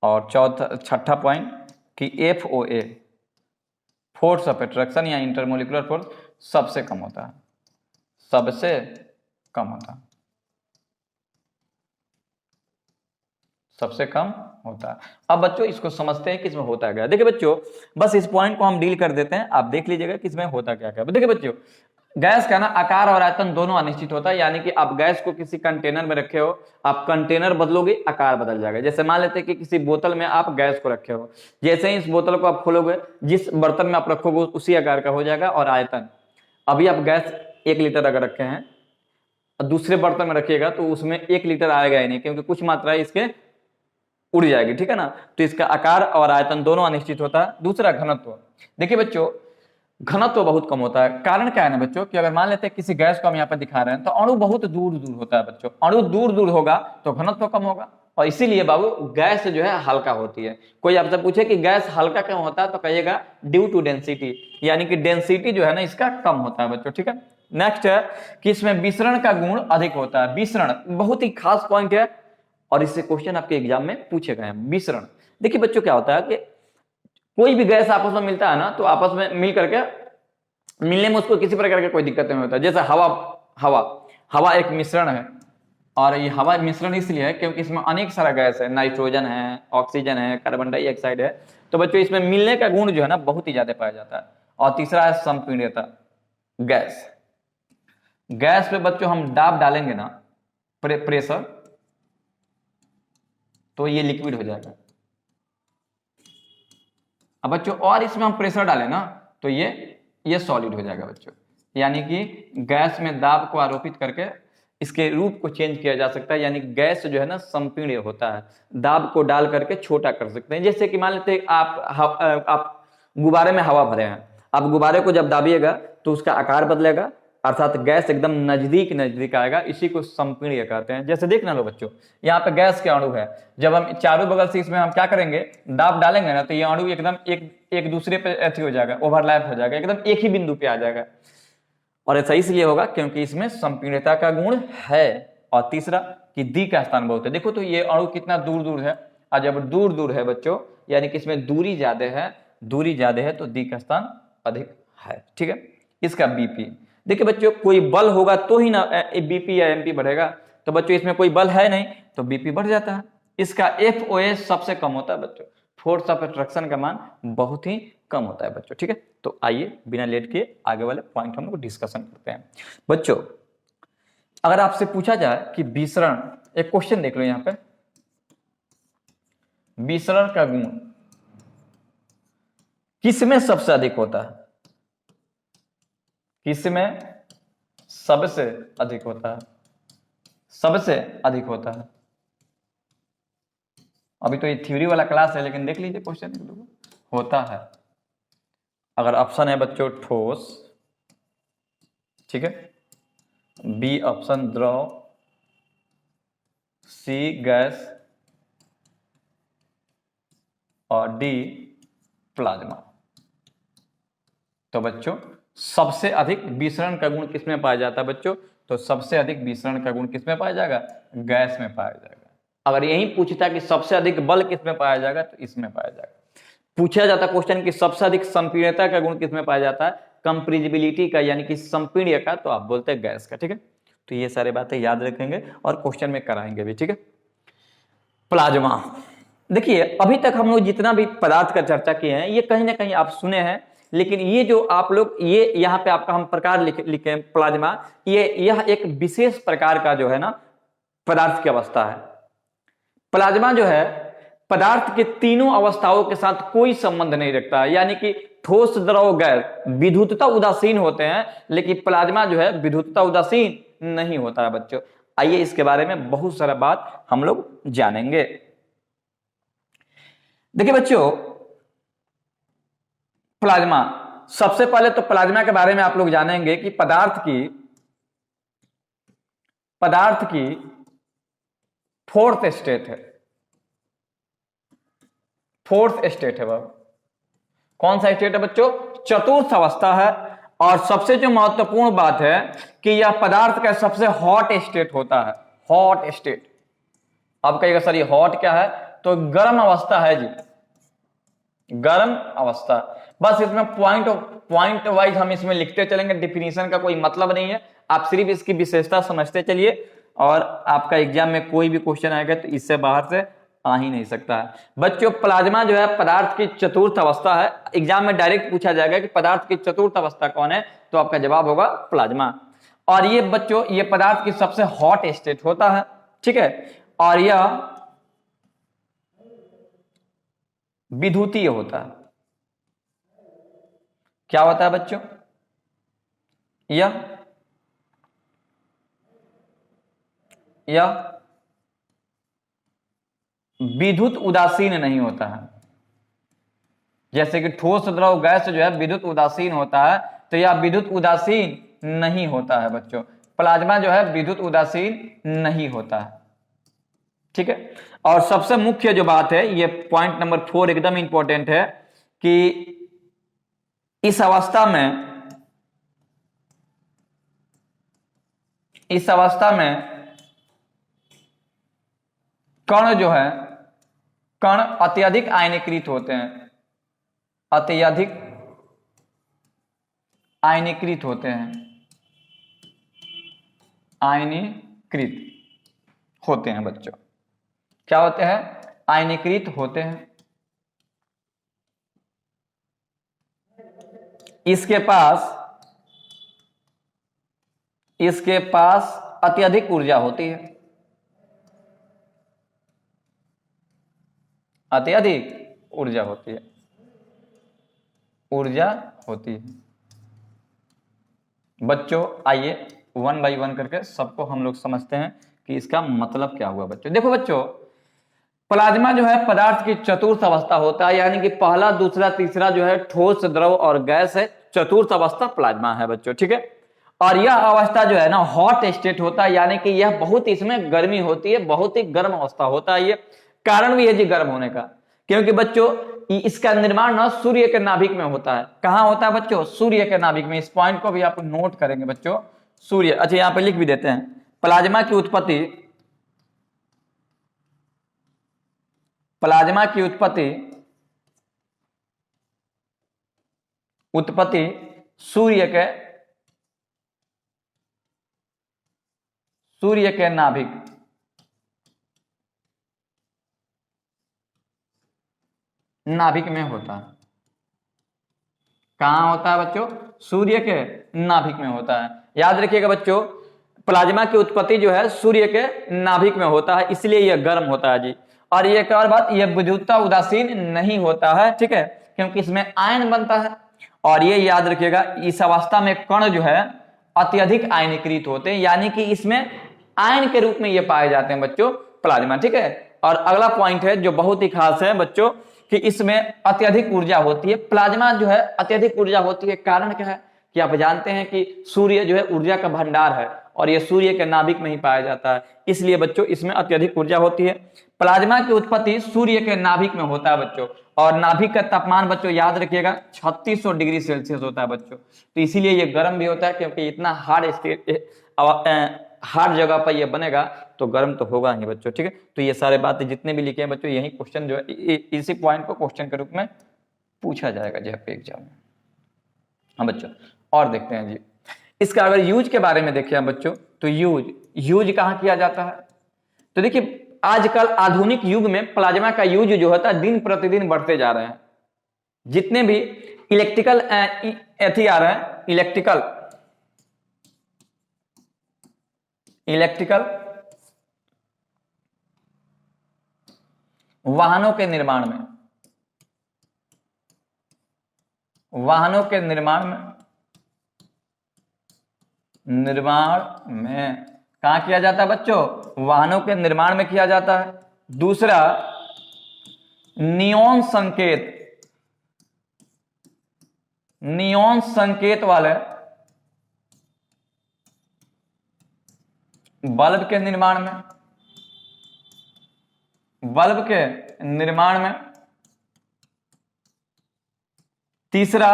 [SPEAKER 1] और छठा पॉइंट कि FOA, फोर्स ऑफ अट्रैक्शन या इंटरमोलिकुलर फोर्स सबसे कम होता है, सबसे कम होता है, सबसे कम होता है। अब बच्चों इसको समझते हैं कि इसमें होता क्या है। देखिए बच्चों, बस इस पॉइंट को हम डील कर देते हैं, आप देख लीजिएगा कि इसमें होता क्या क्या। देखिए बच्चों, गैस का ना आकार और आयतन दोनों अनिश्चित होता है, यानी कि आप गैस को किसी कंटेनर में रखे हो, आप कंटेनर बदलोगे आकार बदल जाएगा। जैसे मान लेते हैं कि किसी बोतल में आप गैस को रखे हो, जैसे ही इस बोतल को आप खोलोगे, जिस बर्तन में आप रखोगे उसी आकार का हो जाएगा। और आयतन, अभी आप गैस 1 लीटर अगर रखे हैं, दूसरे बर्तन में रखिएगा तो उसमें 1 लीटर आएगा ही नहीं, क्योंकि कुछ मात्रा इसके उड़ जाएगी, ठीक है ना। तो इसका आकार और आयतन दोनों अनिश्चित होता है। दूसरा घनत्व, देखिए बच्चों घनत्व बहुत कम होता है। कारण क्या है ना बच्चों, कि अगर मान लेते हैं किसी गैस को हम यहाँ पर दिखा रहे हैं तो अणु बहुत दूर दूर होता है बच्चों, अणु दूर दूर होगा तो घनत्व कम होगा, और इसीलिए बाबू गैस जो है हल्का होती है। कोई आपसे पूछे कि गैस हल्का क्यों होता है तो कहिएगा ड्यू टू डेंसिटी, यानी कि डेंसिटी जो है ना इसका कम होता है बच्चों, ठीक है। नेक्स्ट है कि इसमें विसरण का गुण अधिक होता है। विसरण बहुत ही खास पॉइंट है और इससे क्वेश्चन आपके एग्जाम में पूछे गए हैं। विसरण, देखिए बच्चों क्या होता है कि कोई भी गैस आपस में मिलता है ना, तो आपस में मिल करके मिलने में उसको किसी प्रकार का कोई दिक्कत नहीं होता। जैसे हवा हवा हवा एक मिश्रण है, और ये हवा मिश्रण इसलिए है क्योंकि इसमें अनेक सारा गैस है, नाइट्रोजन है, ऑक्सीजन है, कार्बन डाइऑक्साइड है। तो बच्चों इसमें मिलने का गुण जो है ना बहुत ही ज्यादा पाया जाता है। और तीसरा है संपीड्यता। गैस, गैस पे बच्चों हम दाब डालेंगे ना, प्रेशर, तो ये लिक्विड हो जाएगा। अब बच्चों और इसमें हम प्रेशर डालें ना तो ये सॉलिड हो जाएगा बच्चों। यानी कि गैस में दाब को आरोपित करके इसके रूप को चेंज किया जा सकता है, यानी गैस जो है ना संपीड्य होता है, दाब को डाल करके छोटा कर सकते हैं। जैसे कि मान लेते हैं आप गुब्बारे में हवा भरे हैं, आप गुब्बारे को जब दाबिएगा तो उसका आकार बदलेगा, अर्थात गैस एकदम नजदीक नजदीक आएगा, इसी को संपीड्य कहते हैं। जैसे देखना लो बच्चों, यहाँ पे गैस के अणु है, जब हम चारों बगल से इसमें हम क्या करेंगे, दाब डालेंगे ना, तो ये अणु एकदम एक दूसरे पे अथी हो जाएगा, ओवरलैप हो जाएगा, एकदम एक ही बिंदु पे आ जाएगा। और ऐसा इसलिए होगा क्योंकि इसमें संपीड्यता का गुण है। और तीसरा कि दी का स्थान बहुत है। देखो तो ये अणु कितना दूर दूर है, और जब दूर दूर है बच्चों यानी कि इसमें दूरी ज्यादा है तो दी का स्थान अधिक है, ठीक है। इसका बीपी, देखिए बच्चों कोई बल होगा तो ही ना बीपी या एमपी बढ़ेगा, तो बच्चों इसमें कोई बल है नहीं तो बीपी बढ़ जाता है। इसका एफओएस सबसे कम होता है बच्चों, फोर्स ऑफ अट्रैक्शन का मान बहुत ही कम होता है बच्चों, ठीक है। तो आइए बिना लेट किए आगे वाले पॉइंट हम लोग डिस्कशन करते हैं। बच्चों अगर आपसे पूछा जाए कि विसरण, एक क्वेश्चन देख लो यहाँ पे, विसरण का गुण किसमें सबसे अधिक होता है, किसमें सबसे अधिक होता है, सबसे अधिक होता है। अभी तो ये थ्योरी वाला क्लास है, लेकिन देख लीजिए क्वेश्चन होता है। अगर ऑप्शन है बच्चों ठोस, ठीक है, बी ऑप्शन द्रव, सी गैस और डी प्लाज्मा, तो बच्चों सबसे अधिक विसरण का गुण किसमें पाया जाता है बच्चों, तो सबसे अधिक विसरण का गुण किसमें पाया जाएगा, गैस में पाया जाएगा। अगर यही पूछता कि सबसे अधिक बल किसमें पाया जाएगा तो इसमें पाया जाएगा। पूछा जाता क्वेश्चन कि सबसे अधिक संपीड्यता का गुण किसमें पाया जाता है, कंप्रेसिबिलिटी का यानी कि संपीड्य का, तो आप बोलते हैं गैस का, ठीक है। तो ये सारी बातें याद रखेंगे और क्वेश्चन में कराएंगे भी, ठीक है। प्लाज्मा, देखिए अभी तक हम लोग जितना भी पदार्थ का चर्चा किए हैं ये कहीं ना कहीं आप सुने हैं, लेकिन ये जो आप लोग ये यहाँ पे आपका हम प्रकार लिखे प्लाज्मा, यह एक विशेष प्रकार का जो है ना पदार्थ की अवस्था है। प्लाज्मा जो है पदार्थ के तीनों अवस्थाओं के साथ कोई संबंध नहीं रखता है, यानी कि ठोस द्रव गैस विद्युतता उदासीन होते हैं, लेकिन प्लाज्मा जो है विद्युतता उदासीन नहीं होता है बच्चों। आइए इसके बारे में बहुत सारा बात हम लोग जानेंगे। देखिए बच्चों प्लाज्मा, सबसे पहले तो प्लाज्मा के बारे में आप लोग जानेंगे कि पदार्थ की फोर्थ स्टेट है, फोर्थ स्टेट है बाबू। कौन सा स्टेट है बच्चों, चतुर्थ अवस्था है। और सबसे जो महत्वपूर्ण बात है कि यह पदार्थ का सबसे हॉट स्टेट होता है, हॉट स्टेट। अब कहिएगा सर ये हॉट क्या है, तो गर्म अवस्था है जी, गर्म अवस्था। बस इसमें पॉइंट वाइज हम इसमें लिखते चलेंगे, डिफिनीशन का कोई मतलब नहीं है, आप सिर्फ इसकी विशेषता समझते चलिए। और आपका एग्जाम में कोई भी क्वेश्चन आएगा तो इससे बाहर से आ ही नहीं सकता है बच्चों। प्लाज्मा जो है पदार्थ की चतुर्थ अवस्था है। एग्जाम में डायरेक्ट पूछा जाएगा कि पदार्थ की चतुर्थ अवस्था कौन है, तो आपका जवाब होगा प्लाज्मा। और ये बच्चों ये पदार्थ की सबसे हॉट स्टेट होता है, ठीक है। और यह विद्युतीय होता है। क्या होता है बच्चों? यह विद्युत उदासीन नहीं होता है। जैसे कि ठोस द्रव गैस जो है विद्युत उदासीन होता है, तो यह विद्युत उदासीन नहीं होता है बच्चों। प्लाज्मा जो है विद्युत उदासीन नहीं होता है, ठीक है। और सबसे मुख्य जो बात है, ये पॉइंट नंबर 4 एकदम इंपॉर्टेंट है कि इस अवस्था में कण जो है, कण अत्यधिक आयनीकृत होते हैं, अत्यधिक आयनीकृत होते हैं, आयनीकृत होते हैं बच्चों। क्या होते हैं? आयनीकृत होते हैं। इसके पास अत्यधिक ऊर्जा होती है, अत्यधिक ऊर्जा होती है, ऊर्जा होती है बच्चों। आइए वन बाय वन करके सबको हम लोग समझते हैं कि इसका मतलब क्या हुआ बच्चों। देखो बच्चों, प्लाज्मा जो है पदार्थ की चतुर्थ अवस्था होता है, यानी कि पहला, दूसरा, तीसरा जो है ठोस, द्रव और गैस है। चतुर्थ अवस्था प्लाज्मा है बच्चों, ठीक है। और यह अवस्था जो है ना हॉट स्टेट होता है, यानी कि यह बहुत इसमें गर्मी होती है, बहुत ही गर्म अवस्था होता है। ये कारण भी है जी गर्म होने का, क्योंकि बच्चों इसका निर्माण ना सूर्य के नाभिक में होता है। कहां होता है बच्चों? सूर्य के नाभिक में। इस पॉइंट को भी आप नोट करेंगे बच्चों, सूर्य। अच्छा यहां पे लिख भी देते हैं, प्लाज्मा की उत्पत्ति, प्लाज्मा की उत्पत्ति सूर्य के नाभिक में होता है। कहां होता है बच्चों? सूर्य के नाभिक में होता है। याद रखिएगा बच्चों, प्लाज्मा की उत्पत्ति जो है सूर्य के नाभिक में होता है, इसलिए यह गर्म होता है जी। और ये एक और बात, यह विद्युतता उदासीन नहीं होता है, ठीक है, क्योंकि इसमें आयन बनता है। और ये याद रखिएगा, इस अवस्था में कण जो है अत्यधिक आयनीकृत होते हैं, यानी कि इसमें आयन के रूप में ये पाए जाते हैं बच्चों प्लाज्मा, ठीक है। और अगला पॉइंट है जो बहुत ही खास है बच्चों, कि इसमें अत्यधिक ऊर्जा होती है। प्लाज्मा जो है अत्यधिक ऊर्जा होती है, कारण क्या है कि आप जानते हैं कि सूर्य जो है ऊर्जा का भंडार है, और यह सूर्य के नाभिक में ही पाया जाता है, इसलिए बच्चों इसमें अत्यधिक ऊर्जा होती है। प्लाज्मा की उत्पत्ति सूर्य के नाभिक में होता है बच्चों, और नाभिक का तापमान बच्चों याद रखिएगा 3600 डिग्री सेल्सियस होता है बच्चों। तो इसीलिए ये गर्म भी होता है, क्योंकि इतना हार्ड जगह पर ये बनेगा तो गर्म तो होगा ही बच्चों, ठीक है। तो ये सारे बातें जितने भी लिखे हैं बच्चों, यही क्वेश्चन जो है इसी पॉइंट को क्वेश्चन के रूप में पूछा जाएगा जी आपके एग्जाम में। हाँ बच्चों, और देखते हैं जी इसका अगर यूज के बारे में देखें बच्चों, तो यूज कहाँ किया जाता है? तो देखिए आजकल आधुनिक युग में प्लाज्मा का यूज जो होता है दिन प्रतिदिन बढ़ते जा रहे हैं। जितने भी इलेक्ट्रिकल एथी आ रहे हैं, इलेक्ट्रिकल वाहनों के निर्माण में कहां किया जाता है बच्चों? वाहनों के निर्माण में किया जाता है। दूसरा, नियॉन संकेत वाले बल्ब के निर्माण में। तीसरा,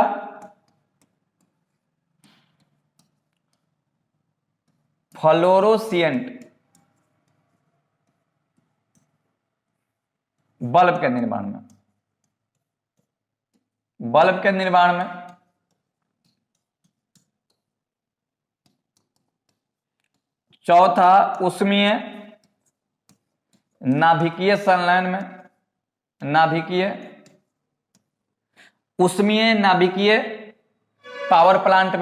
[SPEAKER 1] फ्लोरोसेंट बल्ब के निर्माण में। चौथा, नाभिकीय संलयन में, नाभिकीय, उष्मीय नाभिकीय पावर प्लांट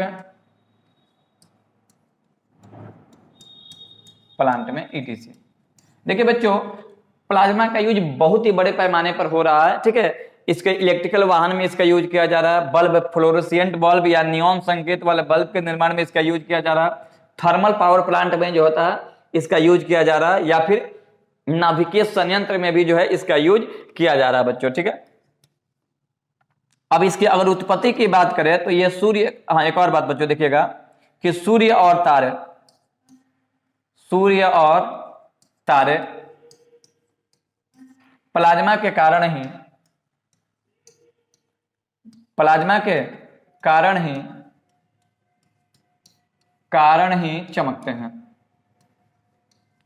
[SPEAKER 1] में ईटीसी। देखिए बच्चों, प्लाज्मा का यूज बहुत ही बड़े पैमाने पर हो रहा है, ठीक है। इसके इलेक्ट्रिकल वाहन में इसका यूज किया जा रहा है, बल्ब, फ्लोरोसेंट बल्ब या नियॉन संकेत वाले बल्ब के निर्माण में इसका यूज किया जा रहा है, थर्मल पावर प्लांट में जो होता है इसका यूज किया जा रहा है, या फिर नाभिकीय संयंत्र में भी जो है इसका यूज किया जा रहा है बच्चों, ठीक है। अब इसकी अगर उत्पत्ति की बात करें तो ये सूर्य, हाँ एक और बात बच्चों देखिएगा कि सूर्य और तारे, सूर्य और तारे प्लाज्मा के कारण ही, प्लाज्मा के कारण ही चमकते हैं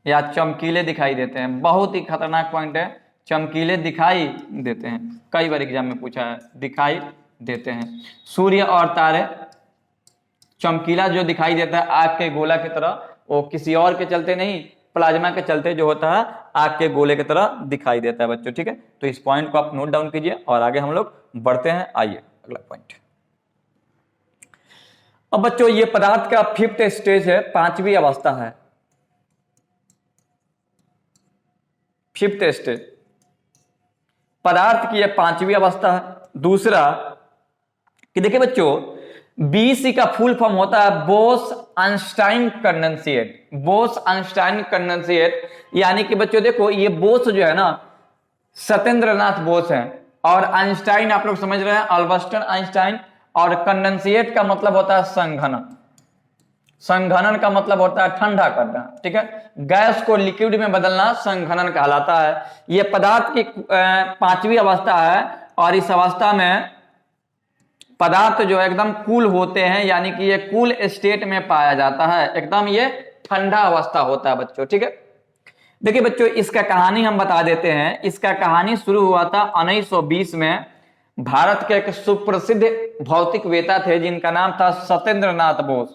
[SPEAKER 1] या चमकीले दिखाई देते हैं। बहुत ही खतरनाक पॉइंट है, चमकीले दिखाई देते हैं, कई बार एग्जाम में पूछा है, दिखाई देते हैं। सूर्य और तारे चमकीला जो दिखाई देता है आग के गोला की तरह, वो किसी और के चलते नहीं, प्लाज्मा के चलते जो होता है आग के गोले की तरह दिखाई देता है बच्चों, ठीक है। तो इस पॉइंट को आप नोट डाउन कीजिए और आगे हम लोग बढ़ते हैं। आइए अगला पॉइंट। अब बच्चों ये पदार्थ का 5th स्टेज है, 5वीं अवस्था है, 5th स्टेज पदार्थ की यह 5वीं अवस्था है। दूसरा कि देखिए बच्चों, बीसी का फुल फॉर्म होता है Bose Einstein condensate, Bose Einstein condensate, यानी कि बच्चों देखो ये बोस जो है ना सत्येंद्रनाथ बोस है, और आइंस्टाइन आप लोग समझ रहे हैं अल्बर्ट आइंस्टाइन, और कंडेंसेट का मतलब होता है संघनन, संघनन का मतलब होता है ठंडा करना, ठीक है। गैस को लिक्विड में बदलना संघनन कहलाता है। यह पदार्थ की 5वीं अवस्था है, और इस अवस्था में पदार्थ जो है एकदम कूल होते हैं, यानी कि ये कूल स्टेट में पाया जाता है, एकदम ये ठंडा अवस्था होता है बच्चों, ठीक है। देखिए बच्चों, इसका कहानी हम बता देते हैं। इसका कहानी शुरू हुआ था 1920 में। भारत के एक सुप्रसिद्ध भौतिकवेता थे जिनका नाम था सत्येंद्रनाथ बोस,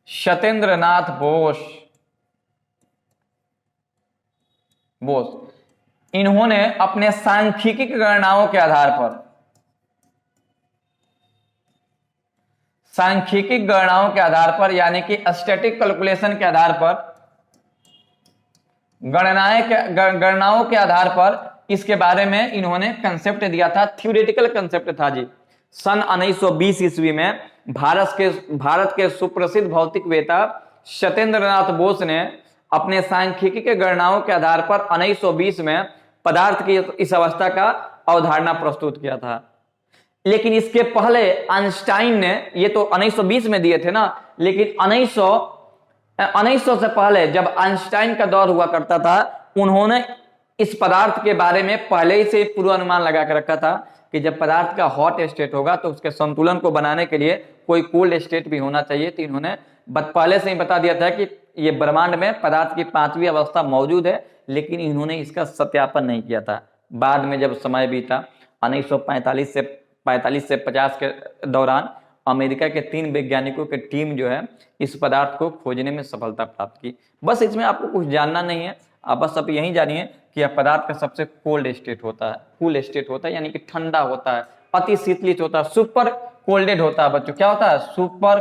[SPEAKER 1] सत्येंद्रनाथ बोस। इन्होंने अपने सांख्यिकी गणनाओं के आधार पर, सांख्यिकी गणनाओं के आधार पर यानी कि स्टैटिक कैलकुलेशन के आधार पर, गणनाओं के आधार पर इसके बारे में इन्होंने कंसेप्ट दिया था, थ्योरेटिकल कंसेप्ट था जी। सन 1920 ईस्वी में भारत के सुप्रसिद्ध भौतिकवेता सत्येंद्रनाथ बोस ने अपने सांख्यिकी के गणनाओं के आधार पर 1920 में पदार्थ की इस अवस्था का अवधारणा प्रस्तुत किया था। लेकिन इसके पहले आइंस्टाइन ने, ये तो 1920 में दिए थे ना, लेकिन 1900 से पहले जब आइंस्टाइन का दौर हुआ करता था, उन्होंने इस पदार्थ के बारे में पहले ही से पूर्वानुमान लगा कर रखा था कि जब पदार्थ का हॉट स्टेट होगा तो उसके संतुलन को बनाने के लिए कोई कोल्ड स्टेट भी होना चाहिए। तो इन्होंने पहले से ही बता दिया था कि ये ब्रह्मांड में पदार्थ की 5वीं अवस्था मौजूद है, लेकिन इन्होंने इसका सत्यापन नहीं किया था। बाद में जब समय बीता 1945 से 50 के दौरान अमेरिका के 3 वैज्ञानिकों की टीम जो है इस पदार्थ को खोजने में सफलता प्राप्त की। बस इसमें आपको कुछ जानना नहीं है, आप बस अब यही जानिए कि यह पदार्थ का सबसे कोल्ड स्टेट होता है, कूल स्टेट होता है, यानी कि ठंडा होता है, अति शीतलित होता है, सुपर कोल्डेड होता है बच्चों। क्या होता है? सुपर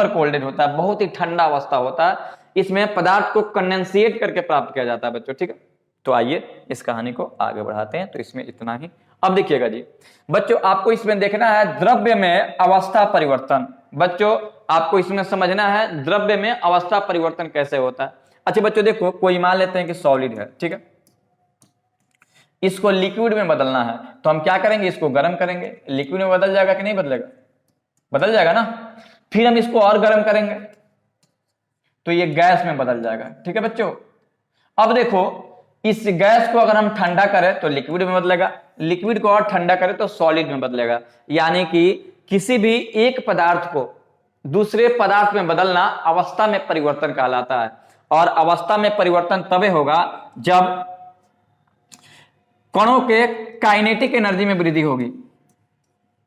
[SPEAKER 1] कोल्डेड होता है, बहुत ही ठंडा अवस्था होता है। इसमें पदार्थ को कंडेंसेट करके प्राप्त किया जाता है बच्चों, ठीक है। तो आइए इस कहानी को आगे बढ़ाते हैं। तो इसमें इतना ही। अब देखिएगा जी बच्चों, आपको इसमें देखना है द्रव्य में अवस्था परिवर्तन। बच्चों आपको इसमें समझना है द्रव्य में अवस्था परिवर्तन कैसे होता है। अच्छा बच्चों देखो, कोई मान लेते हैं कि सॉलिड है, ठीक है, इसको लिक्विड में बदलना है, तो हम क्या करेंगे? इसको गर्म करेंगे, लिक्विड में बदल जाएगा कि नहीं बदलेगा? बदल जाएगा ना। फिर हम इसको और गर्म करेंगे तो ये गैस में बदल जाएगा, ठीक है बच्चों। अब देखो, इस गैस को अगर हम ठंडा करें तो लिक्विड में बदलेगा, लिक्विड को और ठंडा करें तो सॉलिड में बदलेगा। यानी कि किसी भी एक पदार्थ को दूसरे पदार्थ में बदलना अवस्था में परिवर्तन कहलाता है। और अवस्था में परिवर्तन तभी होगा जब कणों के काइनेटिक एनर्जी में वृद्धि होगी,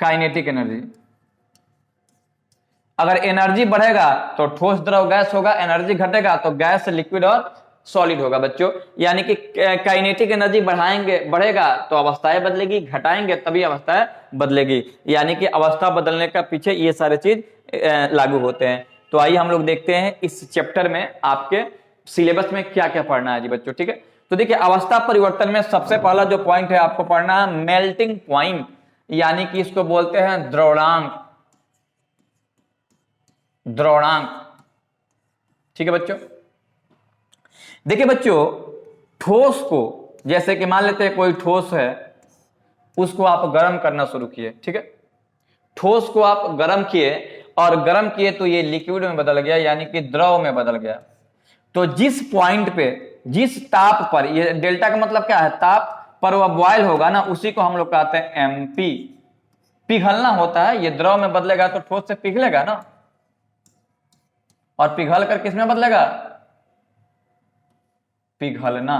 [SPEAKER 1] काइनेटिक एनर्जी। अगर एनर्जी बढ़ेगा तो ठोस द्रव गैस होगा, एनर्जी घटेगा तो गैस लिक्विड और सॉलिड होगा बच्चों। यानी कि काइनेटिक एनर्जी बढ़ेगा तो अवस्थाएं बदलेगी, घटाएंगे तभी अवस्थाएं बदलेगी। यानी कि अवस्था बदलने का पीछे ये सारे चीज लागू होते हैं। तो आइए हम लोग देखते हैं इस चैप्टर में आपके सिलेबस में क्या क्या पढ़ना है जी बच्चों, ठीक है। तो देखिए अवस्था परिवर्तन में सबसे पहला जो पॉइंट है आपको पढ़ना है मेल्टिंग पॉइंट, यानी कि इसको बोलते हैं द्रवणांक। द्रवणांक, ठीक है बच्चों। देखिए बच्चों ठोस को, जैसे कि मान लेते हैं कोई ठोस है, उसको आप गर्म करना शुरू किए, ठीक है। ठोस को आप गर्म किए और गर्म किए तो ये लिक्विड में बदल गया, यानी कि द्रव में बदल गया। तो जिस पॉइंट पे, जिस ताप पर, ये डेल्टा का मतलब क्या है, ताप पर वह बॉयल होगा ना, उसी को हम लोग कहते हैं एमपी। पिघलना होता है, ये द्रव में बदलेगा तो ठोस से पिघलेगा ना, और पिघल कर किस में बदलेगा, पिघलना,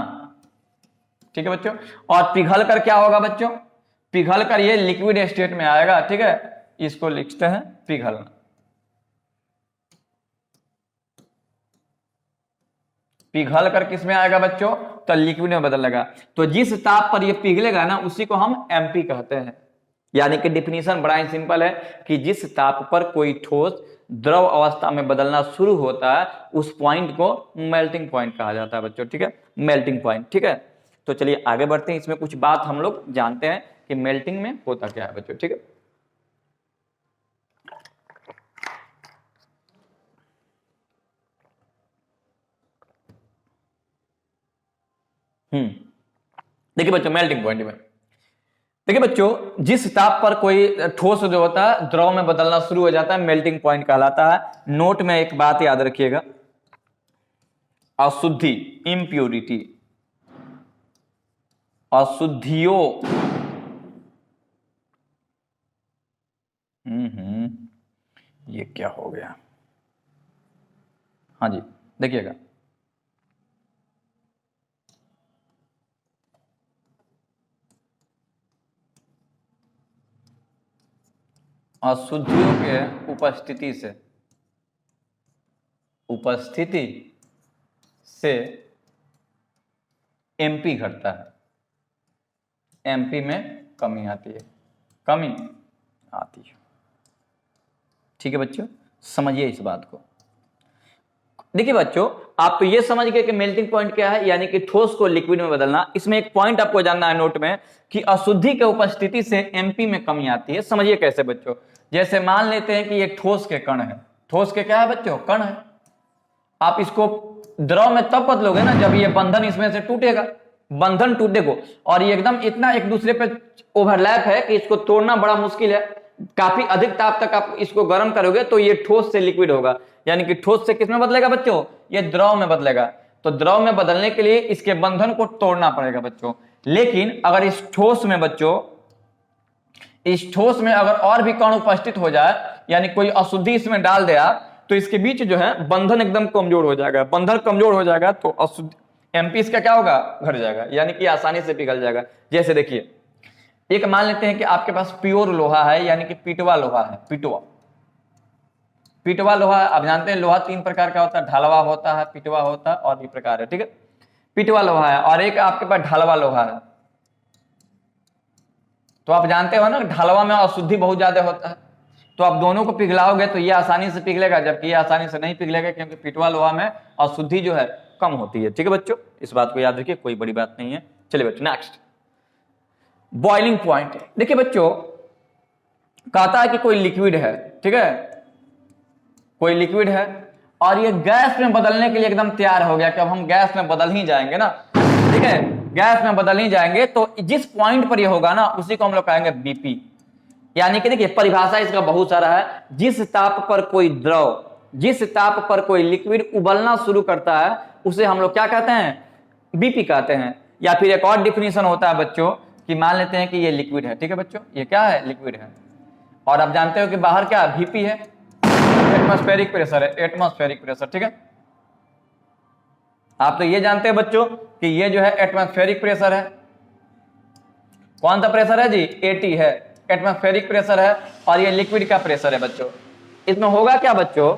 [SPEAKER 1] ठीक है बच्चों। और पिघल कर क्या होगा बच्चों, पिघल कर ये लिक्विड स्टेट में आएगा, ठीक है। इसको लिखते हैं पिघलना। पिघल कर किस में आएगा बच्चों, तो लिक्विड में बदलेगा। तो जिस ताप पर ये पिघलेगा ना, उसी को हम एमपी कहते हैं। यानी कि डिफिनीशन बड़ा ही सिंपल है कि जिस ताप पर कोई ठोस द्रव अवस्था में बदलना शुरू होता है, उस पॉइंट को मेल्टिंग पॉइंट कहा जाता है बच्चों, ठीक है। मेल्टिंग पॉइंट, ठीक है। तो चलिए आगे बढ़ते हैं, इसमें कुछ बात हम लोग जानते हैं कि मेल्टिंग में होता क्या है बच्चों, ठीक है। देखिए बच्चों मेल्टिंग पॉइंट में, देखिए बच्चों जिस ताप पर कोई ठोस जो होता है द्रव में बदलना शुरू हो जाता है, मेल्टिंग पॉइंट कहलाता है। नोट में एक बात याद रखिएगा, अशुद्धि, इम्प्योरिटी, अशुद्धियों, ये क्या हो गया, हाँ जी देखिएगा, अशुद्धियों के उपस्थिति से एमपी घटता है, एमपी में कमी आती है, ठीक है बच्चों। समझिए इस बात को। देखिए बच्चों आप तो ये समझ गए कि मेल्टिंग पॉइंट क्या है, यानी कि ठोस को लिक्विड में बदलना। इसमें एक पॉइंट आपको जानना है नोट में कि अशुद्धि के उपस्थिति से एमपी में कमी आती है। समझिए कैसे बच्चों, जैसे मान लेते हैं कि ये ठोस के कण है, ठोस के क्या है बच्चों, कण है। आप इसको द्रव में तब बदलोगे ना जब ये बंधन इसमें से टूटेगा, बंधन टूटेगा और ये एकदम इतना एक दूसरे पे ओवरलैप है कि इसको तोड़ना बड़ा मुश्किल है। काफी अधिक ताप तक आप इसको गर्म करोगे तो ये ठोस से लिक्विड होगा, यानी कि ठोस से किस में बदलेगा बच्चों, ये द्रव में बदलेगा। तो द्रव में बदलने के लिए इसके बंधन को तोड़ना पड़ेगा बच्चों। लेकिन अगर इस ठोस में बच्चों, इस ठोस में अगर और भी कण उपस्थित हो जाए, यानी कोई अशुद्धि इसमें डाल दे आप, तो इसके बीच जो है बंधन एकदम कमजोर हो जाएगा। बंधन कमजोर हो जाएगा तो अशुद्ध एमपी इसका क्या होगा, घट जाएगा, यानी कि आसानी से पिघल जाएगा। जैसे देखिए एक मान लेते हैं कि आपके पास प्योर लोहा है, यानी कि पिटवा लोहा है, पिटवा लोहा। आप जानते हैं लोहा 3 प्रकार का होता है, ढलवा होता है, पिटवा होता है और भी प्रकार है, ठीक है। पिटवा लोहा है और एक आपके पास ढलवा लोहा है। तो आप जानते हो ना ढलवा में अशुद्धि बहुत ज्यादा होता है, तो आप दोनों को पिघलाओगे तो ये आसानी से पिघलेगा, जबकि ये आसानी से नहीं पिघलेगा क्योंकि पिटवा लोहा में अशुद्धि जो है कम होती है, ठीक है बच्चों। इस बात को याद रखिए, कोई बड़ी बात नहीं है। चलिए बच्चों नेक्स्ट बॉइलिंग पॉइंट। देखिए बच्चों कहता है कि कोई लिक्विड है, ठीक है, कोई लिक्विड है और ये गैस में बदलने के लिए एकदम तैयार हो गया कि अब हम गैस में बदल ही जाएंगे ना, ठीक है, गैस में बदल ही जाएंगे। तो जिस पॉइंट पर ये होगा ना उसी को हम लोग कहेंगे बीपी। यानी कि देखिए परिभाषा इसका बहुत सारा है, जिस ताप पर कोई द्रव, जिस ताप पर कोई लिक्विड उबलना शुरू करता है उसे हम लोग क्या कहते हैं, बीपी कहते हैं। या फिर एक और डिफिनीशन होता है बच्चों कि मान लेते हैं कि ये लिक्विड है, ठीक है बच्चों, ये क्या है, लिक्विड है। और आप जानते हो कि बाहर क्या वीपी है, एटमॉस्फेरिक प्रेशर है, एटमॉस्फेरिक प्रेशर, ठीक है। आप तो ये जानते हैं बच्चों कि ये जो है एटमॉस्फेरिक प्रेशर है। कौन सा प्रेशर है जी, 80 है, एटमॉस्फेरिक प्रेशर है। और ये लिक्विड का प्रेशर है बच्चों, इसमें होगा क्या बच्चों,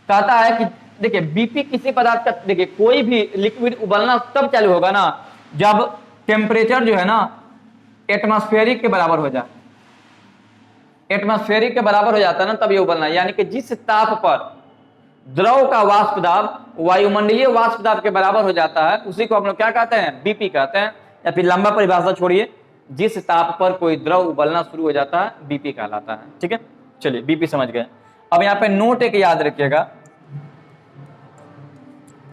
[SPEAKER 1] कहता है कि देखिए बीपी किसी पदार्थ का, देखिए कोई भी लिक्विड उबलना तब चालू होगा ना जब टेम्परेचर जो है ना एटमॉस्फेरिक के बराबर हो जाए, एटमॉस्फेरिक के बराबर हो जाता है ना तब ये उबलना, यानी कि जिस ताप पर द्रव का वाष्प दाब वायुमंडलीय वाष्प दाब के बराबर हो जाता है उसी को हम लोग क्या कहते हैं, बीपी कहते हैं। या फिर लंबा परिभाषा छोड़िए, जिस ताप पर कोई द्रव उबलना शुरू हो जाता है बीपी कहलाता है। ठीक है, चलिए बीपी समझ गए। अब यहां पे नोट एक याद रखिएगा,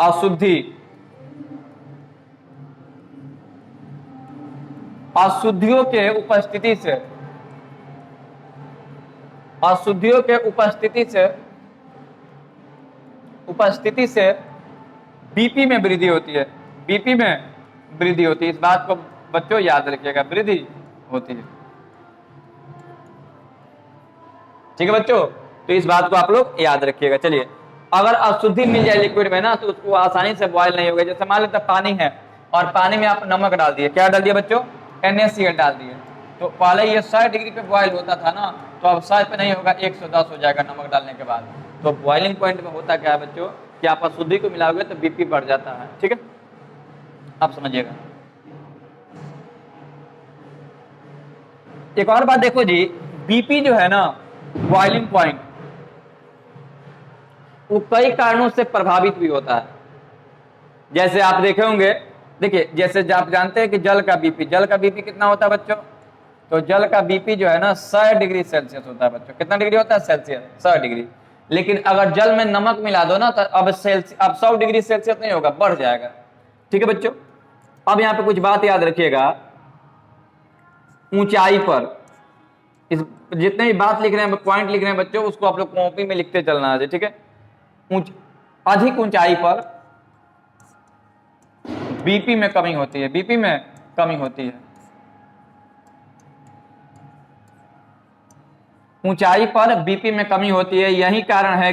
[SPEAKER 1] अशुद्धि, अशुद्धियों के उपस्थिति से, अशुद्धियों के उपस्थिति से बीपी में वृद्धि होती है, बीपी में वृद्धि होती है। इस बात को बच्चों याद रखिएगा, वृद्धि होती है। ठीक है बच्चों, तो इस बात को आप लोग याद रखिएगा। चलिए, अगर अशुद्धि मिल जाए लिक्विड में ना तो उसको आसानी से बॉयल नहीं होगा। जैसे मान लेते पानी है और पानी में आप नमक डाल दिए, क्या डाल दिया बच्चों, NaCl डाल दिए, तो पहले ये 100 डिग्री पे बॉयल होता था ना, तो अब 100 पे नहीं होगा, 110 हो जाएगा नमक डालने के बाद। तो बॉइलिंग पॉइंट में होता क्या है बच्चों कि आप अशुद्धि को मिलाओगे तो बीपी बढ़ जाता है। ठीक है, आप समझिएगा। एक और बात देखो जी, बीपी जो है ना बॉइलिंग पॉइंट, वो कई कारणों से प्रभावित भी होता है। जैसे आप देखे होंगे, देखिए जैसे आप जानते हैं कि जल का बीपी कितना होता है बच्चों, तो जल का बीपी जो है ना 100 डिग्री सेल्सियस होता है बच्चों। कितना डिग्री होता है, सेल्सियस 100 डिग्री। लेकिन अगर जल में नमक मिला दो ना तो अब 100 डिग्री सेल्सियस नहीं होगा, बढ़ जाएगा। ठीक है बच्चों, अब यहाँ पे कुछ बात याद रखिएगा, ऊंचाई पर इस जितने भी बात लिख रहे हैं, पॉइंट लिख रहे हैं बच्चों, उसको आप लोग कॉपी में लिखते चलना है। ठीक है, अधिक ऊंचाई पर बीपी में कमी होती है, बीपी में कमी होती है। ऊंचाई पर बीपी में कमी होती है। यही कारण है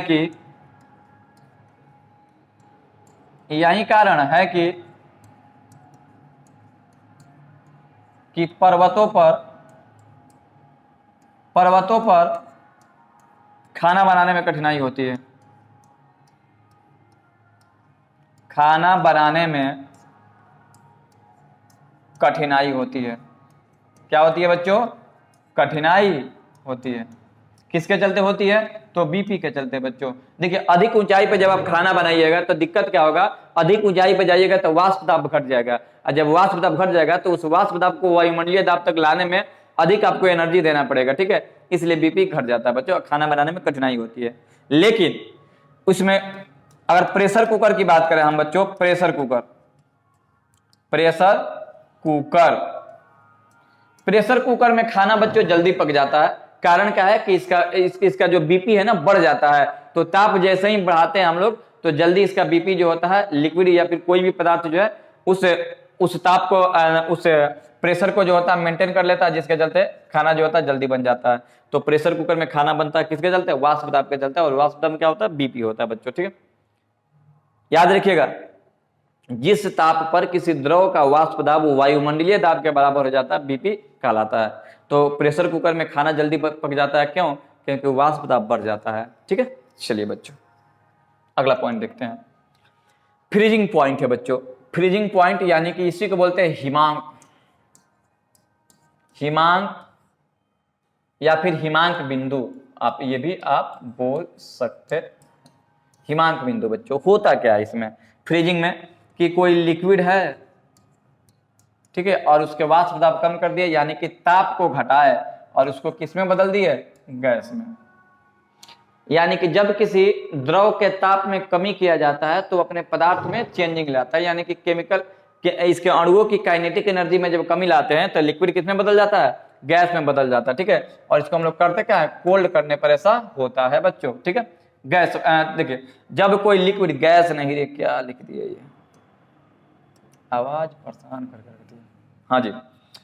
[SPEAKER 1] कि पर्वतों पर खाना बनाने में कठिनाई होती है, खाना बनाने में कठिनाई होती है। क्या होती है बच्चों, कठिनाई होती है। किसके चलते होती है, तो बीपी के चलते बच्चों। देखिए अधिक ऊंचाई पे जब आप खाना बनाइएगा तो दिक्कत क्या होगा, अधिक ऊंचाई पे जाइएगा तो वाष्प दाब घट जाएगा, और जब वाष्प दाब घट जाएगा तो उस वाष्प दाब को वायुमंडलीय दाब तक लाने में अधिक आपको एनर्जी देना पड़ेगा। ठीक है, इसलिए बीपी घट जाता है बच्चों, खाना बनाने में कठिनाई होती है। लेकिन उसमें अगर प्रेशर कुकर की बात करें हम बच्चों, प्रेशर कुकर में खाना बच्चों जल्दी पक जाता है। कारण क्या है कि इसका जो बीपी है ना बढ़ जाता है, तो ताप जैसे ही बढ़ाते हैं हम लोग तो जल्दी इसका बीपी जो होता है, लिक्विड या फिर कोई भी पदार्थ जो है उस ताप को, उस प्रेशर को जो होता है मेंटेन कर लेता है, जिसके चलते खाना जो होता है जल्दी बन जाता है। तो प्रेशर कुकर में खाना बनता है किसके चलते, वाष्प दाब के चलते, और वाष्प दाब क्या होता है, बीपी होता है बच्चों। ठीक है, याद रखिएगा, जिस ताप पर किसी द्रव का वाष्प दाब वायुमंडलीय दाब के बराबर हो जाता है बीपी कहलाता है। तो प्रेशर कुकर में खाना जल्दी पक जाता है, क्यों, क्योंकि वाष्प दाब बढ़ जाता है। ठीक है, चलिए बच्चों अगला पॉइंट देखते हैं। फ्रीजिंग पॉइंट है बच्चों, फ्रीजिंग पॉइंट यानी कि इसी को बोलते हैं हिमांक या फिर हिमांक बिंदु, आप ये भी आप बोल सकते। हिमांक बिंदु बच्चों होता क्या है इसमें, फ्रीजिंग में, कि कोई लिक्विड है, ठीक है, और उसके वाष्प दाब कम कर दिए, यानी कि ताप को घटाए और उसको किस में बदल दिए, गैस में। यानी कि जब किसी द्रव के ताप में कमी किया जाता है तो अपने पदार्थ में चेंजिंग लाता है, यानी कि केमिकल के इसके अणुओं की काइनेटिक एनर्जी में जब कमी लाते हैं तो लिक्विड किस में बदल जाता है, गैस में बदल जाता है। ठीक है, और इसको हम लोग करते क्या है, कोल्ड करने पर ऐसा होता है बच्चों। ठीक है, गैस, देखिए जब कोई लिक्विड गैस नहीं रे, क्या लिख दिया ये, आवाज परेशान कर देती है। हाँ जी,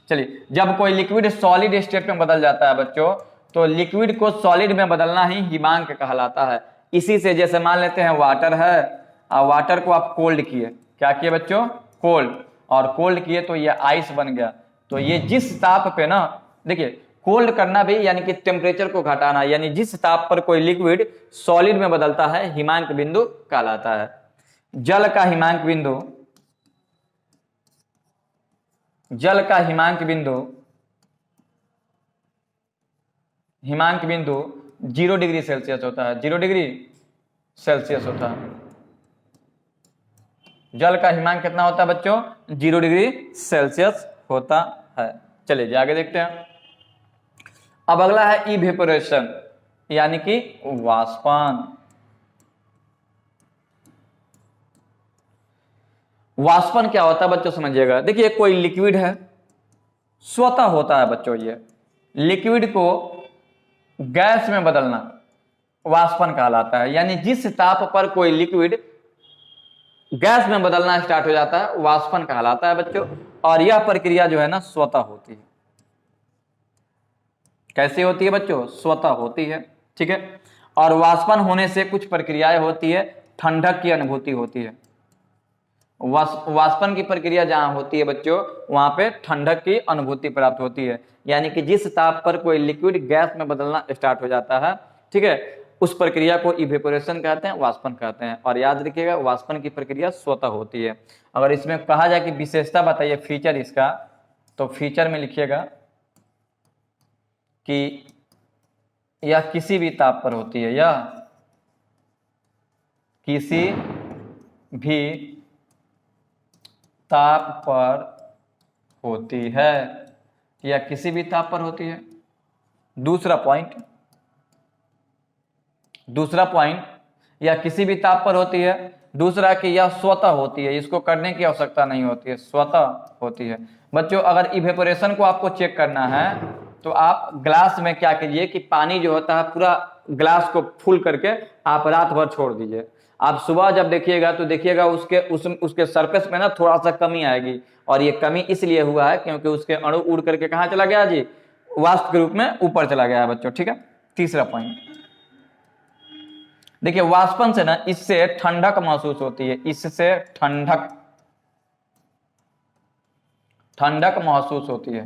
[SPEAKER 1] चलिए, जब कोई लिक्विड सॉलिड स्टेट में बदल जाता है बच्चों, तो लिक्विड को सॉलिड में बदलना ही हिमांक कहलाता है। इसी से जैसे मान लेते हैं वाटर है, और वाटर को आप कोल्ड किए, क्या किए बच्चों, कोल्ड, और कोल्ड किए तो ये आइस बन गया। तो ये जिस ताप पे ना, देखिए कोल्ड करना भी यानी कि टेम्परेचर को घटाना, यानी जिस ताप पर कोई लिक्विड सॉलिड में बदलता है हिमांक बिंदु कहलाता है। जल का हिमांक बिंदु, जल का हिमांक बिंदु 0 डिग्री सेल्सियस होता है, 0 डिग्री सेल्सियस होता है। जल का हिमांक कितना होता है बच्चों? 0 डिग्री सेल्सियस होता है। चलिए जी आगे देखते हैं। अब अगला है इवेपोरेशन यानी कि वाष्पन। वाष्पन क्या होता है बच्चों समझिएगा। देखिए कोई लिक्विड है, स्वतः होता है बच्चों, ये लिक्विड को गैस में बदलना वाष्पन कहलाता है। यानी जिस ताप पर कोई लिक्विड गैस में बदलना स्टार्ट हो जाता है वाष्पन कहलाता है बच्चों। और यह प्रक्रिया जो है ना स्वतः होती है। कैसे होती है बच्चों? स्वतः होती है, ठीक है। और वाष्पन होने से कुछ प्रक्रियाएं होती है, ठंडक की अनुभूति होती है। वाष्पन की प्रक्रिया जहां होती है बच्चों वहां पे ठंडक की अनुभूति प्राप्त होती है। यानी कि जिस ताप पर कोई लिक्विड गैस में बदलना स्टार्ट हो जाता है, ठीक है, उस प्रक्रिया को इवेपोरेशन कहते हैं, वाष्पन कहते हैं। और याद रखिएगा वाष्पन की प्रक्रिया स्वतः होती है। अगर इसमें कहा जाए कि विशेषता बताइए फीचर इसका, तो फीचर में लिखिएगा कि यह किसी भी ताप पर होती है, यह किसी भी ताप पर होती है, या किसी भी ताप पर होती है। दूसरा पॉइंट या किसी भी ताप पर होती है। दूसरा कि यह स्वतः होती है, इसको करने की आवश्यकता नहीं होती है, स्वतः होती है। बच्चों अगर इवेपोरेशन को आपको चेक करना है तो आप ग्लास में क्या कीजिए कि पानी जो होता है पूरा ग्लास को फुल करके आप रात भर छोड़ दीजिए। आप सुबह जब देखिएगा तो देखिएगा उसके सरफेस में ना थोड़ा सा कमी आएगी। और ये कमी इसलिए हुआ है क्योंकि उसके अणु उड़ करके कहाँ चला गया जी? वाष्प के रूप में ऊपर चला गया है बच्चों, ठीक है। तीसरा पॉइंट देखिए, वाष्पन से ना इससे ठंडक महसूस होती है, इससे ठंडक महसूस होती है।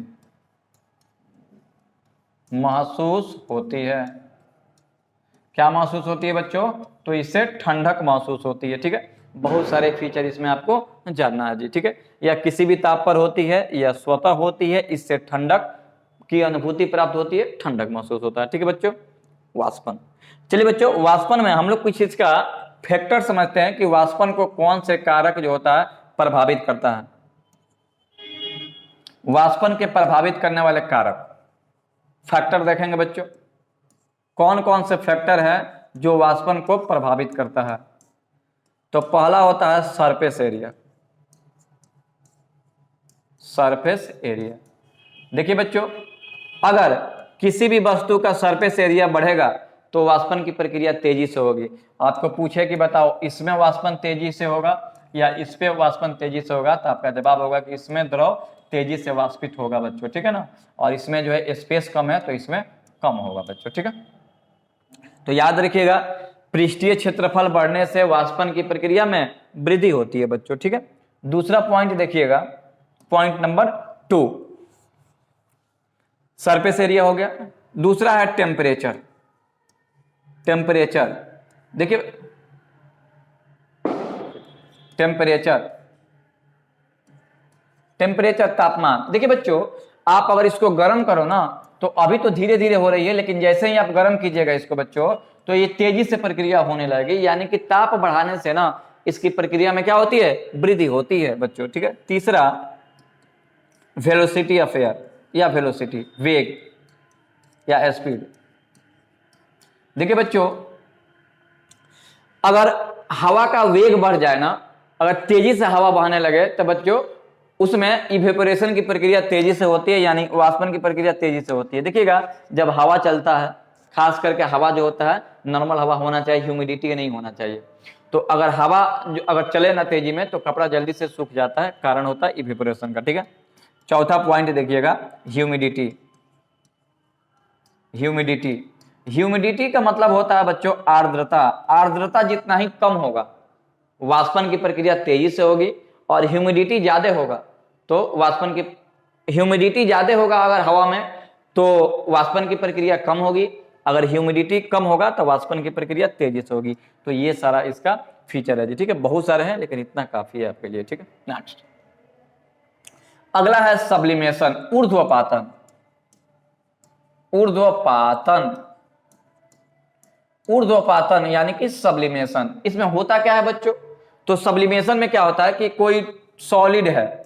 [SPEAKER 1] क्या महसूस होती है बच्चों? तो इससे ठंडक महसूस होती है, ठीक है। बहुत सारे फीचर इसमें आपको जानना है जी, ठीक है। या किसी भी ताप पर होती है, या स्वतः होती है, इससे ठंडक की अनुभूति प्राप्त होती है, ठंडक महसूस होता है, ठीक है बच्चों। वाष्पन। चलिए बच्चों वाष्पन में हम लोग कुछ इसका फैक्टर समझते हैं कि वाष्पन को कौन से कारक जो होता है प्रभावित करता है। वाष्पन के प्रभावित करने वाले कारक फैक्टर देखेंगे बच्चों। कौन कौन से फैक्टर है जो वाष्पन को प्रभावित करता है? तो पहला होता है सरफेस एरिया। देखिए बच्चों, अगर किसी भी वस्तु का सरफेस एरिया बढ़ेगा तो वाष्पन की प्रक्रिया तेजी से होगी। आपको पूछे कि बताओ इसमें वाष्पन तेजी से होगा या इस पे वाष्पन तेजी से होगा, तो आपका जवाब होगा कि इसमें द्रव तेजी से वाष्पित होगा बच्चों, ठीक है ना। और इसमें जो है स्पेस कम है तो इसमें कम होगा बच्चों, ठीक है। तो याद रखिएगा पृष्ठीय क्षेत्रफल बढ़ने से वाष्पन की प्रक्रिया में वृद्धि होती है बच्चों, ठीक है। दूसरा पॉइंट देखिएगा, पॉइंट नंबर 2 सरफेस एरिया हो गया। दूसरा है टेम्परेचर। देखिए टेम्परेचर तापमान। देखिए बच्चों, आप अगर इसको गर्म करो ना तो अभी तो धीरे धीरे हो रही है, लेकिन जैसे ही आप गर्म कीजिएगा इसको बच्चों तो ये तेजी से प्रक्रिया होने लगेगी। यानी कि ताप बढ़ाने से ना इसकी प्रक्रिया में क्या होती है? वृद्धि होती है बच्चों, ठीक है। तीसरा वेलोसिटी ऑफ एयर या वेलोसिटी, वेग या स्पीड। देखिए बच्चों, अगर हवा का वेग बढ़ जाए ना, अगर तेजी से हवा बहने लगे तो बच्चों उसमें इवेपोरेशन की प्रक्रिया तेजी से होती है, यानी वाष्पन की प्रक्रिया तेजी से होती है। देखिएगा जब हवा चलता है, खास करके हवा जो होता है नॉर्मल हवा होना चाहिए, ह्यूमिडिटी नहीं होना चाहिए। तो अगर हवा अगर चले ना तेजी में तो कपड़ा जल्दी से सूख जाता है, कारण होता है इवेपोरेशन का, ठीक है। चौथा पॉइंट देखिएगा ह्यूमिडिटी का मतलब होता है बच्चों आर्द्रता जितना ही कम होगा वाष्पन की प्रक्रिया तेजी से होगी, और ह्यूमिडिटी ज्यादा होगा तो वाष्पन की ह्यूमिडिटी ज्यादा होगा अगर हवा में तो वाष्पन की प्रक्रिया कम होगी, अगर ह्यूमिडिटी कम होगा तो वाष्पन की प्रक्रिया तेजी से होगी। तो ये सारा इसका फीचर है जी, ठीक है। बहुत सारे हैं लेकिन इतना काफी है आपके लिए, ठीक है। नेक्स्ट अगला है सब्लिमेशन, ऊर्ध्वपातन। ऊर्ध्वपातन, ऊर्ध्वपातन यानी कि सब्लिमेशन। इसमें होता क्या है बच्चों, तो सब्लिमेशन में क्या होता है कि कोई सॉलिड है,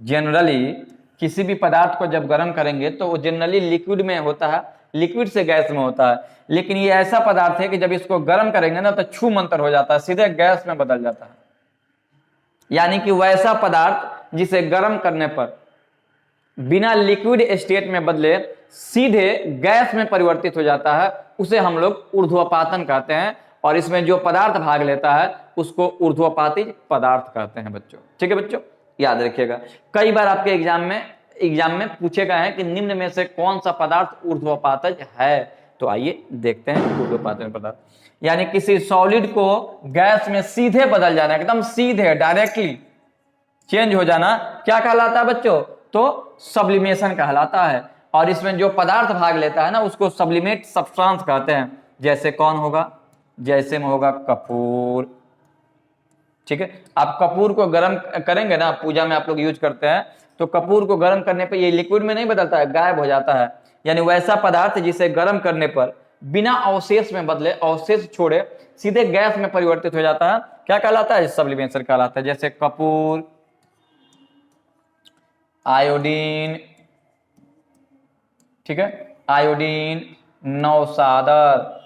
[SPEAKER 1] जनरली किसी भी पदार्थ को जब गर्म करेंगे तो वो जनरली लिक्विड में होता है, लिक्विड से गैस में होता है। लेकिन ये ऐसा पदार्थ है कि जब इसको गर्म करेंगे ना तो छू मंतर हो जाता है, सीधे गैस में बदल जाता है। यानी कि वैसा पदार्थ जिसे गर्म करने पर बिना लिक्विड स्टेट में बदले सीधे गैस में परिवर्तित हो जाता है, उसे हम लोग ऊर्ध्वपातन कहते हैं। और इसमें जो पदार्थ भाग लेता है उसको ऊर्ध्वपाती पदार्थ कहते हैं बच्चों, ठीक है बच्चों, याद रखिएगा। कई बार आपके एग्जाम में पूछे गए हैं कि निम्न में से कौन सा पदार्थ ऊर्ध्वपातज है। तो आइए देखते हैं ऊर्ध्वपातज पदार्थ, यानी किसी सॉलिड को गैस में सीधे बदल जाना, एकदम सीधे डायरेक्टली चेंज हो जाना, क्या कहलाता है बच्चों, तो सब्लिमेशन कहलाता है। और इसमें जो पदार्थ भाग लेता है ना उसको सब्लिमेट सब्सटेंस कहते हैं। जैसे कौन होगा, जैसे में होगा कपूर, ठीक है। आप कपूर को गर्म करेंगे ना, पूजा में आप लोग यूज करते हैं, तो कपूर को गर्म करने पे ये लिक्विड में नहीं बदलता है, गायब हो जाता है। यानी वैसा पदार्थ जिसे गर्म करने पर बिना अवशेष में बदले, अवशेष छोड़े सीधे गैस में परिवर्तित हो जाता है, क्या कहलाता है, सब्लिमेशन कहलाता है। जैसे कपूर, आयोडीन, ठीक है, आयोडीन, नौसादर,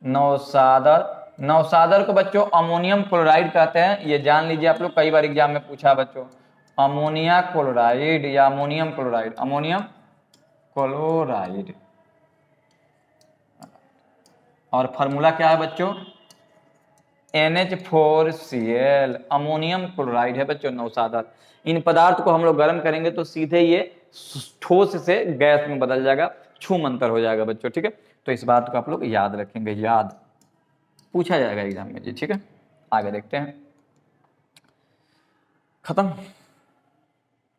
[SPEAKER 1] नौसादर, नौसादर को बच्चों अमोनियम क्लोराइड कहते हैं, ये जान लीजिए आप लोग, कई बार एग्जाम में पूछा बच्चों, अमोनिया क्लोराइड या अमोनियम क्लोराइड, अमोनियम क्लोराइड। और फार्मूला क्या है बच्चों, NH4Cl, अमोनियम क्लोराइड है बच्चों नौसादर। इन पदार्थ को हम लोग गर्म करेंगे तो सीधे ये ठोस से गैस में बदल जाएगा, छू मंतर हो जाएगा बच्चों, ठीक है। तो इस बात को आप लोग याद रखेंगे, याद पूछा जाएगा एग्जाम में जी, ठीक है। आगे देखते हैं, खत्म,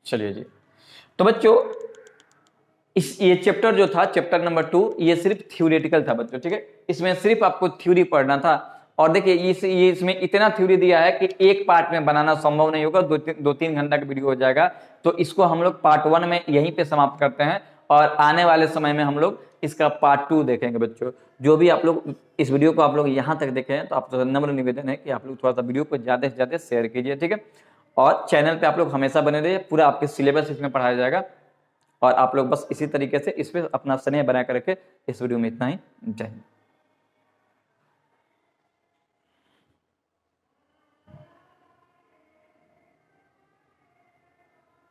[SPEAKER 1] चलिए जी। तो बच्चों ये चैप्टर जो था, चैप्टर नंबर 2, ये सिर्फ थ्योरेटिकल था बच्चों, ठीक है। इसमें सिर्फ आपको थ्योरी पढ़ना था। और देखिए ये इसमें इतना थ्योरी दिया है कि एक पार्ट में बनाना संभव नहीं होगा, 2-3 घंटा का वीडियो हो जाएगा। तो इसको हम लोग पार्ट 1 में यहीं पे समाप्त करते हैं, और आने वाले समय में हम लोग इसका पार्ट 2 देखेंगे बच्चों। जो भी आप लोग इस वीडियो को आप लोग यहाँ तक देखे हैं तो आप नम्र निवेदन है कि आप लोग थोड़ा सा वीडियो को ज़्यादा से ज़्यादा शेयर कीजिए, ठीक है। और चैनल पे आप लोग हमेशा बने रहिए, पूरा आपके सिलेबस इसमें पढ़ाया जाएगा। और आप लोग बस इसी तरीके से इस पर अपना स्नेह बना कर रखें। इस वीडियो में इतना ही, जय हिंद।